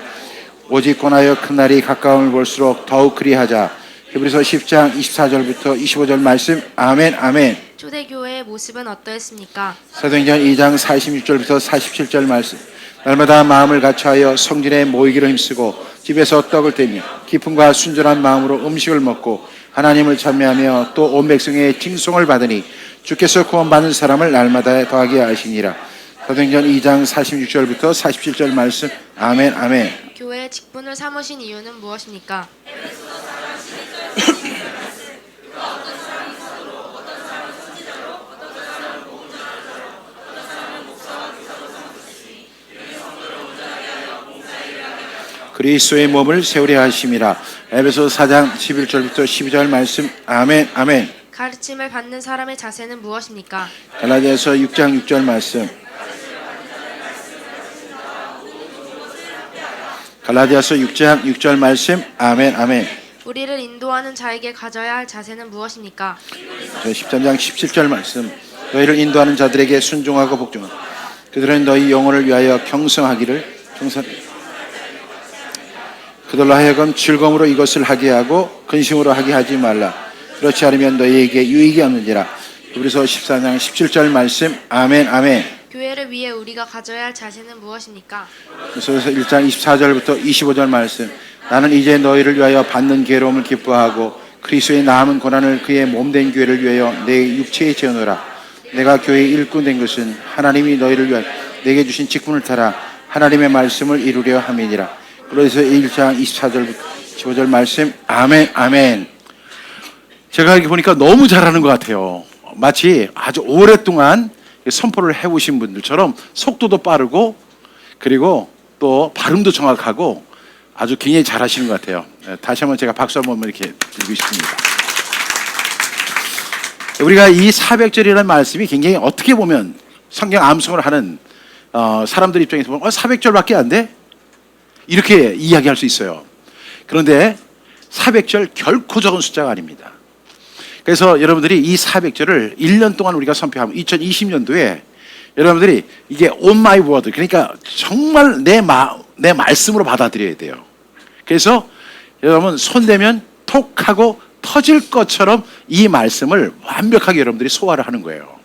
오직 권하여 큰 날이 가까움을 볼수록 더욱 그리하자. 히브리서 10장 24절부터 25절 말씀. 아멘. 아멘. 초대교회의 모습은 어떠했습니까? 사도행전 2장 46절부터 47절 말씀. 날마다 마음을 같이하여 성전에 모이기로 힘쓰고 집에서 떡을 떼며 기쁨과 순전한 마음으로 음식을 먹고 하나님을 찬미하며 또 온 백성의 칭송을 받으니 주께서 구원받는 사람을 날마다 더하게 하시니라. 사도행전 2장 46절부터 47절 말씀. 아멘 아멘. 교회의 직분을 삼으신 이유는 무엇입니까? 그리스도의 몸을 세우려 하심이라. 에베소 4장 11절부터 12절 말씀. 아멘 아멘. 가르침을 받는 사람의 자세는 무엇입니까? 갈라디아서 6장 6절 말씀. 갈라디아서 6장 6절 말씀. 아멘 아멘. 우리를 인도하는 자에게 가져야 할 자세는 무엇입니까? 13장 17절 말씀. 너희를 인도하는 자들에게 순종하고 복종하라. 그들은 너희 영혼을 위하여 경성하기를 그들로 하여금 즐거움으로 이것을 하게 하고 근심으로 하게 하지 말라. 그렇지 않으면 너희에게 유익이 없느니라. 히브리서 14장 17절 말씀. 아멘 아멘. 교회를 위해 우리가 가져야 할 자세는 무엇입니까? 그래서 1장 24절부터 25절 말씀. 나는 이제 너희를 위하여 받는 괴로움을 기뻐하고 그리스도의 남은 고난을 그의 몸된 교회를 위하여 내 육체에 재어노라. 내가 교회의 일꾼 된 것은 하나님이 너희를 위하여 내게 주신 직분을 따라 하나님의 말씀을 이루려 함이니라. 그래서 1장 24절부터 15절 말씀. 아멘 아멘. 제가 이렇게 보니까 너무 잘하는 것 같아요. 마치 아주 오랫동안 선포를 해오신 분들처럼 속도도 빠르고 그리고 또 발음도 정확하고 아주 굉장히 잘하시는 것 같아요. 다시 한번 제가 박수 한번 이렇게 드리고 싶습니다. 우리가 이 400절이라는 말씀이 굉장히 어떻게 보면 성경 암송을 하는 사람들 입장에서 보면 400절밖에 안 돼? 이렇게 이야기할 수 있어요. 그런데 400절 결코 적은 숫자가 아닙니다. 그래서 여러분들이 이 400절을 1년 동안 우리가 선포하면 2020년도에 여러분들이 이게 on my word, 그러니까 정말 내 말씀으로 받아들여야 돼요. 그래서 여러분 손대면 톡 하고 터질 것처럼 이 말씀을 완벽하게 여러분들이 소화를 하는 거예요.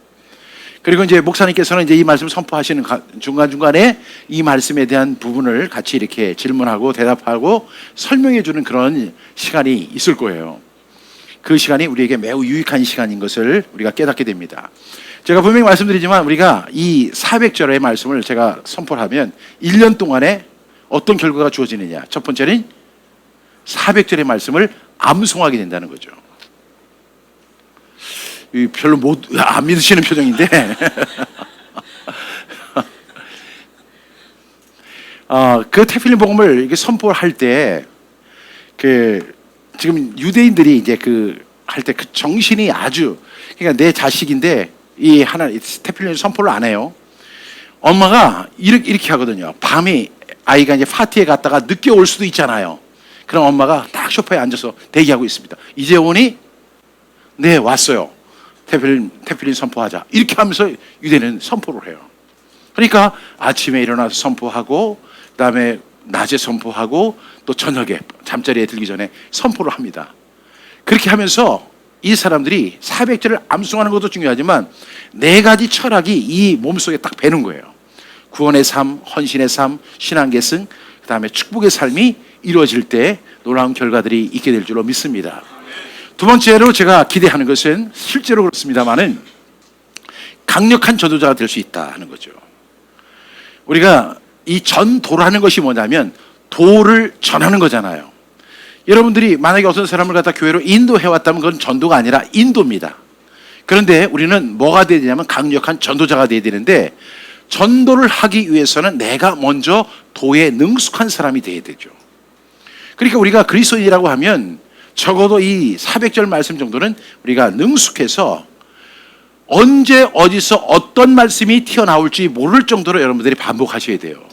그리고 이제 목사님께서는 이제 이 말씀 선포하시는 중간중간에 이 말씀에 대한 부분을 같이 이렇게 질문하고 대답하고 설명해 주는 그런 시간이 있을 거예요. 그 시간이 우리에게 매우 유익한 시간인 것을 우리가 깨닫게 됩니다. 제가 분명히 말씀드리지만 우리가 이 400절의 말씀을 제가 선포를 하면 1년 동안에 어떤 결과가 주어지느냐. 첫 번째는 400절의 말씀을 암송하게 된다는 거죠. 별로 안 믿으시는 표정인데 그 테필린 복음을 이렇게 선포할 때 지금 유대인들이 이제 할 때 그 정신이 아주, 그러니까 내 자식인데 이 테필린 선포를 안 해요. 엄마가 이렇게 하거든요. 밤에 아이가 이제 파티에 갔다가 늦게 올 수도 있잖아요. 그럼 엄마가 딱 소파에 앉아서 대기하고 있습니다. 이제 오니? 네, 왔어요. 테필린 선포하자. 이렇게 하면서 유대는 선포를 해요. 그러니까 아침에 일어나서 선포하고 그다음에 낮에 선포하고 또 저녁에 잠자리에 들기 전에 선포를 합니다. 그렇게 하면서 이 사람들이 400절을 암송하는 것도 중요하지만 4가지 철학이 이 몸속에 딱 배는 거예요. 구원의 삶, 헌신의 삶, 신앙 계승, 그다음에 축복의 삶이 이루어질 때 놀라운 결과들이 있게 될 줄로 믿습니다. 두 번째로 제가 기대하는 것은 실제로 그렇습니다만은 강력한 전도자가 될 수 있다 하는 거죠. 우리가 이 전도라는 것이 뭐냐면 도를 전하는 거잖아요. 여러분들이 만약에 어떤 사람을 갖다 교회로 인도해 왔다면 그건 전도가 아니라 인도입니다. 그런데 우리는 뭐가 돼야 되냐면 강력한 전도자가 돼야 되는데 전도를 하기 위해서는 내가 먼저 도에 능숙한 사람이 돼야 되죠. 그러니까 우리가 그리스도인이라고 하면 적어도 이 400절 말씀 정도는 우리가 능숙해서 언제 어디서 어떤 말씀이 튀어나올지 모를 정도로 여러분들이 반복하셔야 돼요.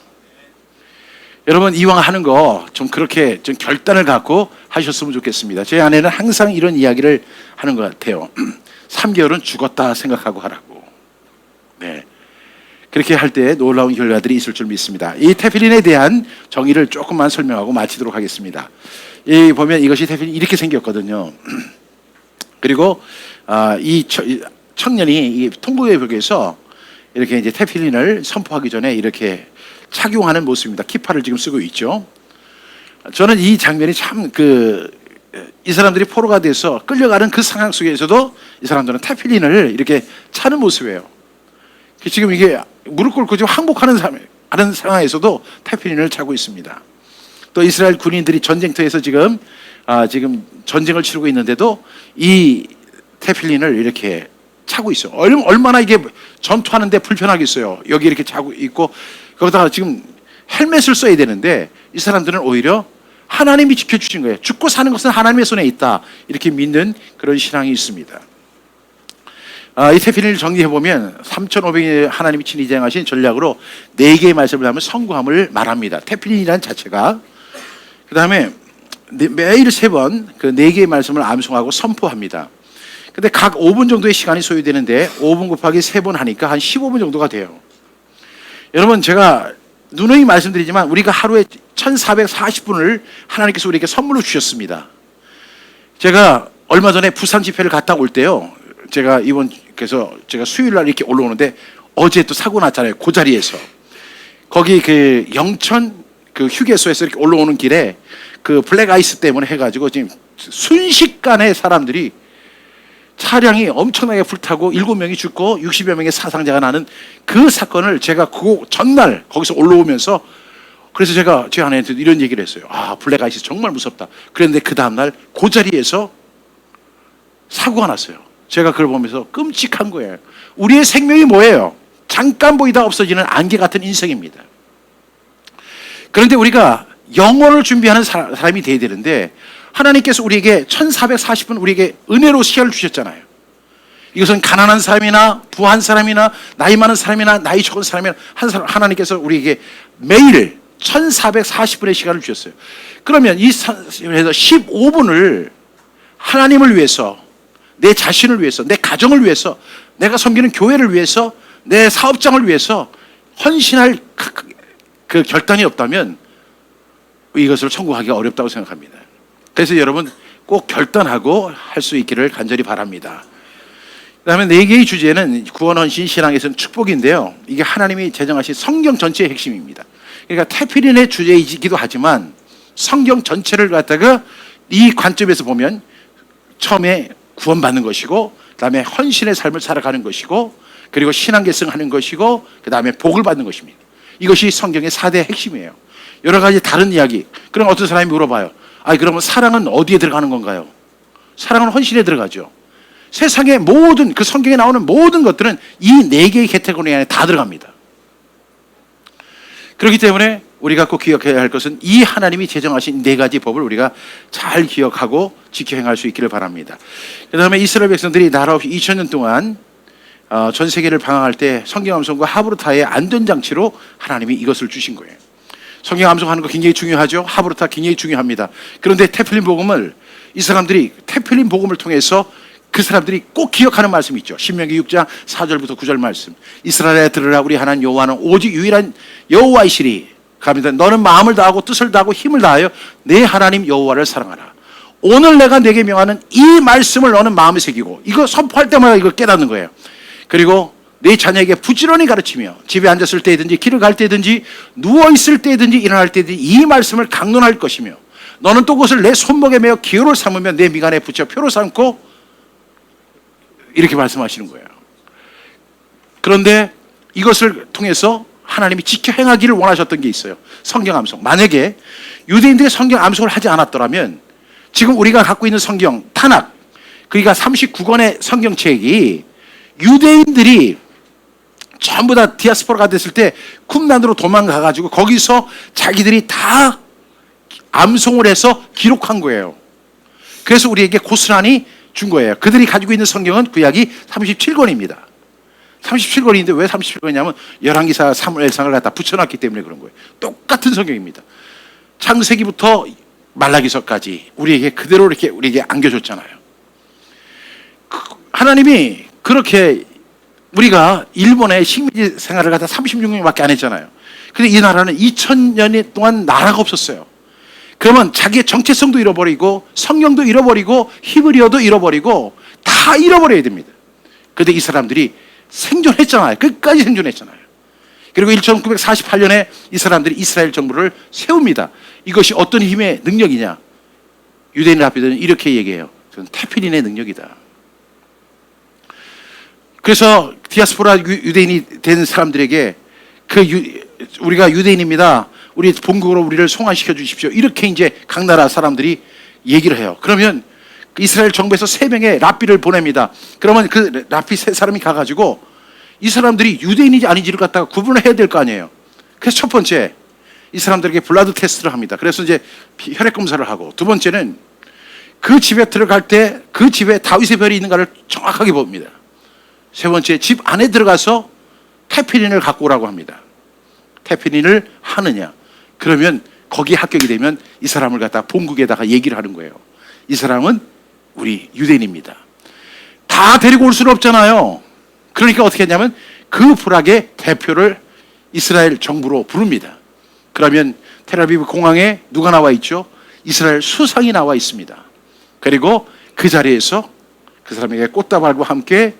여러분 이왕 하는 거 좀 그렇게 좀 결단을 갖고 하셨으면 좋겠습니다. 제 아내는 항상 이런 이야기를 하는 것 같아요. 3개월은 죽었다 생각하고 하라고. 네. 그렇게 할 때 놀라운 결과들이 있을 줄 믿습니다. 이 테필린에 대한 정의를 조금만 설명하고 마치도록 하겠습니다. 이 보면 이것이 테필린 이렇게 생겼거든요. 그리고 이 청년이 이 통곡의 벽에서 이렇게 이제 테필린을 선포하기 전에 이렇게 착용하는 모습입니다. 키파를 지금 쓰고 있죠. 저는 이 장면이 참 이 사람들이 포로가 돼서 끌려가는 그 상황 속에서도 이 사람들은 테필린을 이렇게 차는 모습이에요. 지금 이게 무릎 꿇고 지금 항복하는 하는 상황에서도 테필린을 차고 있습니다. 또 이스라엘 군인들이 전쟁터에서 지금 전쟁을 치르고 있는데도 이 테필린을 이렇게 차고 있어요. 얼마나 이게 전투하는데 불편하겠어요. 여기 이렇게 차고 있고 거기다가 지금 헬멧을 써야 되는데 이 사람들은 오히려 하나님이 지켜주신 거예요. 죽고 사는 것은 하나님의 손에 있다. 이렇게 믿는 그런 신앙이 있습니다. 이 테필린을 정리해보면 3,500년 하나님이 친히 제정하신 전략으로 4개의 말씀을 하면 성구함을 말합니다. 테필린이라는 자체가. 그 다음에 매일 3번 그 4개의 말씀을 암송하고 선포합니다. 근데 각 5분 정도의 시간이 소요되는데 5분 곱하기 3번 하니까 한 15분 정도가 돼요. 여러분 제가 누누이 말씀드리지만 우리가 하루에 1440분을 하나님께서 우리에게 선물로 주셨습니다. 제가 얼마 전에 부산 집회를 갔다 올 때요. 제가 제가 수요일 날 이렇게 올라오는데 어제 또 사고 났잖아요. 그 자리에서. 거기 그 영천 그 휴게소에서 이렇게 올라오는 길에 그 블랙 아이스 때문에 해가지고 지금 순식간에 사람들이 차량이 엄청나게 불타고 7명이 죽고 60여 명의 사상자가 나는 그 사건을 제가 그 전날 거기서 올라오면서 그래서 제가 제 아내한테 이런 얘기를 했어요. 블랙 아이스 정말 무섭다. 그런데 그 다음날 그 자리에서 사고가 났어요. 제가 그걸 보면서 끔찍한 거예요. 우리의 생명이 뭐예요? 잠깐 보이다 없어지는 안개 같은 인생입니다. 그런데 우리가 영혼을 준비하는 사람이 돼야 되는데 하나님께서 우리에게 1440분 우리에게 은혜로 시간을 주셨잖아요. 이것은 가난한 사람이나 부한 사람이나 나이 많은 사람이나 나이 적은 사람이나 하나님께서 우리에게 매일 1440분의 시간을 주셨어요. 그러면 이 15분을 하나님을 위해서, 내 자신을 위해서, 내 가정을 위해서, 내가 섬기는 교회를 위해서, 내 사업장을 위해서 헌신할 그 결단이 없다면 이것을 천국하기가 어렵다고 생각합니다. 그래서 여러분 꼭 결단하고 할 수 있기를 간절히 바랍니다. 그 다음에 4개의 주제는 구원, 헌신, 신앙에서는 축복인데요. 이게 하나님이 제정하신 성경 전체의 핵심입니다. 그러니까 테필린의 주제이기도 하지만 성경 전체를 갖다가 이 관점에서 보면 처음에 구원받는 것이고 그 다음에 헌신의 삶을 살아가는 것이고 그리고 신앙 계승하는 것이고 그 다음에 복을 받는 것입니다. 이것이 성경의 4대 핵심이에요. 여러 가지 다른 이야기. 그럼 어떤 사람이 물어봐요. 그러면 사랑은 어디에 들어가는 건가요? 사랑은 헌신에 들어가죠. 세상의 모든 그 성경에 나오는 모든 것들은 이 4개의 카테고리 안에 다 들어갑니다. 그렇기 때문에 우리가 꼭 기억해야 할 것은 이 하나님이 제정하신 4가지 법을 우리가 잘 기억하고 지켜 행할 수 있기를 바랍니다. 그 다음에 이스라엘 백성들이 나라 없이 2000년 동안 전 세계를 방황할 때 성경 암송과 하브르타의 안전장치로 하나님이 이것을 주신 거예요. 성경 암송하는 거 굉장히 중요하죠. 하브르타 굉장히 중요합니다. 그런데 테필린 복음을 이 사람들이 테필린 복음을 통해서 그 사람들이 꼭 기억하는 말씀이 있죠. 신명기 6장 4절부터 9절 말씀. 이스라엘에 들으라 우리 하나님 여호와는 오직 유일한 여호와이시리. 갑니다. 너는 마음을 다하고 뜻을 다하고 힘을 다하여 내 하나님 여호와를 사랑하라. 오늘 내가 내게 명하는 이 말씀을 너는 마음에 새기고 이거 선포할 때마다 이걸 깨닫는 거예요. 그리고 내 자녀에게 부지런히 가르치며 집에 앉았을 때든지 길을 갈 때든지 누워있을 때든지 일어날 때든지 이 말씀을 강론할 것이며 너는 또 그것을 내 손목에 매어 기호를 삼으며 내 미간에 붙여 표로 삼고 이렇게 말씀하시는 거예요. 그런데 이것을 통해서 하나님이 지켜 행하기를 원하셨던 게 있어요. 성경 암송. 만약에 유대인들이 성경 암송을 하지 않았더라면 지금 우리가 갖고 있는 성경 타낙 그러니까 39권의 성경책이 유대인들이 전부 다 디아스포라가 됐을 때 쿰란으로 도망가가지고 거기서 자기들이 다 암송을 해서 기록한 거예요. 그래서 우리에게 고스란히 준 거예요. 그들이 가지고 있는 성경은 구약이 37권입니다. 37권인데 왜 37권이냐면 열왕기사 사무엘상을 갖다 붙여놨기 때문에 그런 거예요. 똑같은 성경입니다. 창세기부터 말라기서까지 우리에게 그대로 이렇게 우리에게 안겨줬잖아요. 하나님이 그렇게 우리가 일본의 식민지 생활을 갖다 36년밖에 안 했잖아요. 근데 이 나라는 2000년 동안 나라가 없었어요. 그러면 자기의 정체성도 잃어버리고 성경도 잃어버리고 히브리어도 잃어버리고 다 잃어버려야 됩니다. 그런데 이 사람들이 생존했잖아요. 끝까지 생존했잖아요. 그리고 1948년에 이 사람들이 이스라엘 정부를 세웁니다. 이것이 어떤 힘의 능력이냐? 유대인 랍비들은 이렇게 얘기해요. 그건 테필린의 능력이다. 그래서 디아스포라 유대인이 된 사람들에게 우리가 유대인입니다. 우리 본국으로 우리를 송환시켜 주십시오. 이렇게 이제 각 나라 사람들이 얘기를 해요. 그러면 이스라엘 정부에서 3명의 랍비를 보냅니다. 그러면 그 랍비 3사람이 가가지고 이 사람들이 유대인인지 아닌지를 갖다가 구분을 해야 될 거 아니에요. 그래서 첫 번째, 이 사람들에게 블라드 테스트를 합니다. 그래서 이제 혈액 검사를 하고, 두 번째는 그 집에 들어갈 때 그 집에 다윗의 별이 있는가를 정확하게 봅니다. 세 번째, 집 안에 들어가서 테필린을 갖고 오라고 합니다. 테필린을 하느냐? 그러면 거기에 합격이 되면 이 사람을 갖다 본국에다가 얘기를 하는 거예요. 이 사람은 우리 유대인입니다. 다 데리고 올 수는 없잖아요. 그러니까 어떻게 했냐면 그 부락의 대표를 이스라엘 정부로 부릅니다. 그러면 텔아비브 공항에 누가 나와 있죠? 이스라엘 수상이 나와 있습니다. 그리고 그 자리에서 그 사람에게 꽃다발과 함께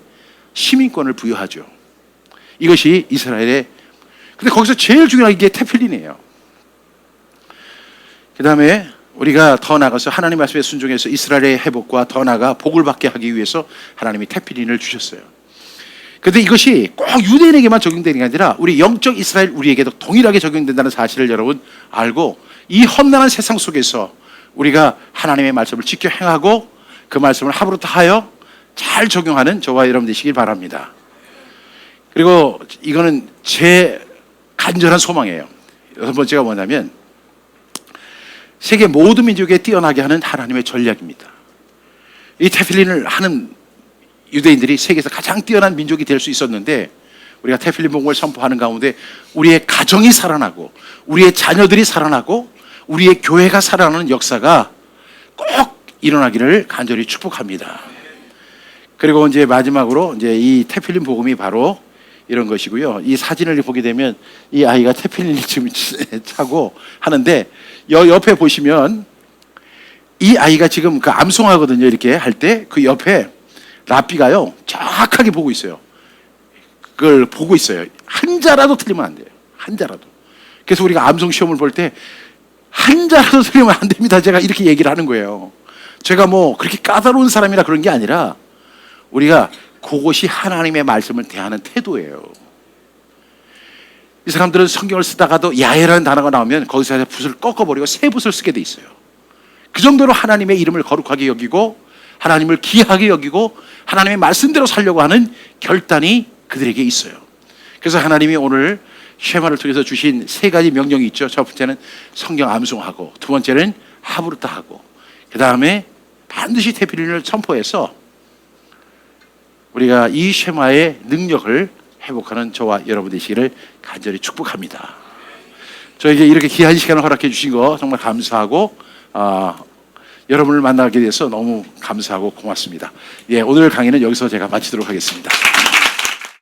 시민권을 부여하죠. 이것이 이스라엘의, 근데 거기서 제일 중요한 게 테필린이에요. 그 다음에 우리가 더 나가서 하나님 말씀에 순종해서 이스라엘의 회복과 더 나아가 복을 받게 하기 위해서 하나님이 테필린을 주셨어요. 그런데 이것이 꼭 유대인에게만 적용되는 게 아니라 우리 영적 이스라엘 우리에게도 동일하게 적용된다는 사실을 여러분 알고, 이 험난한 세상 속에서 우리가 하나님의 말씀을 지켜 행하고 그 말씀을 합으로 다하여 잘 적용하는 저와 여러분 되시길 바랍니다. 그리고 이거는 제 간절한 소망이에요. 여섯 번째가 뭐냐면 세계 모든 민족에 뛰어나게 하는 하나님의 전략입니다. 이 테필린을 하는 유대인들이 세계에서 가장 뛰어난 민족이 될 수 있었는데, 우리가 테필린 복음을 선포하는 가운데 우리의 가정이 살아나고 우리의 자녀들이 살아나고 우리의 교회가 살아나는 역사가 꼭 일어나기를 간절히 축복합니다. 그리고 이제 마지막으로 이제 이 테필린 복음이 바로 이런 것이고요. 이 사진을 보게 되면 이 아이가 테필린을 지금 차고 하는데, 옆에 보시면 이 아이가 지금 그 암송하거든요. 이렇게 할 때 그 옆에 랍비가요 정확하게 보고 있어요. 그걸 보고 있어요. 한 자라도 틀리면 안 돼요. 한 자라도. 그래서 우리가 암송 시험을 볼 때 한 자라도 틀리면 안 됩니다. 제가 이렇게 얘기를 하는 거예요. 제가 뭐 그렇게 까다로운 사람이라 그런 게 아니라 우리가 그것이 하나님의 말씀을 대하는 태도예요. 이 사람들은 성경을 쓰다가도 야훼라는 단어가 나오면 거기서 붓을 꺾어버리고 새 붓을 쓰게 돼 있어요. 그 정도로 하나님의 이름을 거룩하게 여기고 하나님을 귀하게 여기고 하나님의 말씀대로 살려고 하는 결단이 그들에게 있어요. 그래서 하나님이 오늘 쉐마를 통해서 주신 3가지 명령이 있죠. 첫 번째는 성경 암송하고, 두 번째는 하브루타 하고, 그 다음에 반드시 테필린을 선포해서 우리가 이 쉐마의 능력을 회복하는 저와 여러분 되시기를 간절히 축복합니다. 저에게 이렇게 귀한 시간을 허락해 주신 거 정말 감사하고, 여러분을 만나게 돼서 너무 감사하고 고맙습니다. 예, 오늘 강의는 여기서 제가 마치도록 하겠습니다.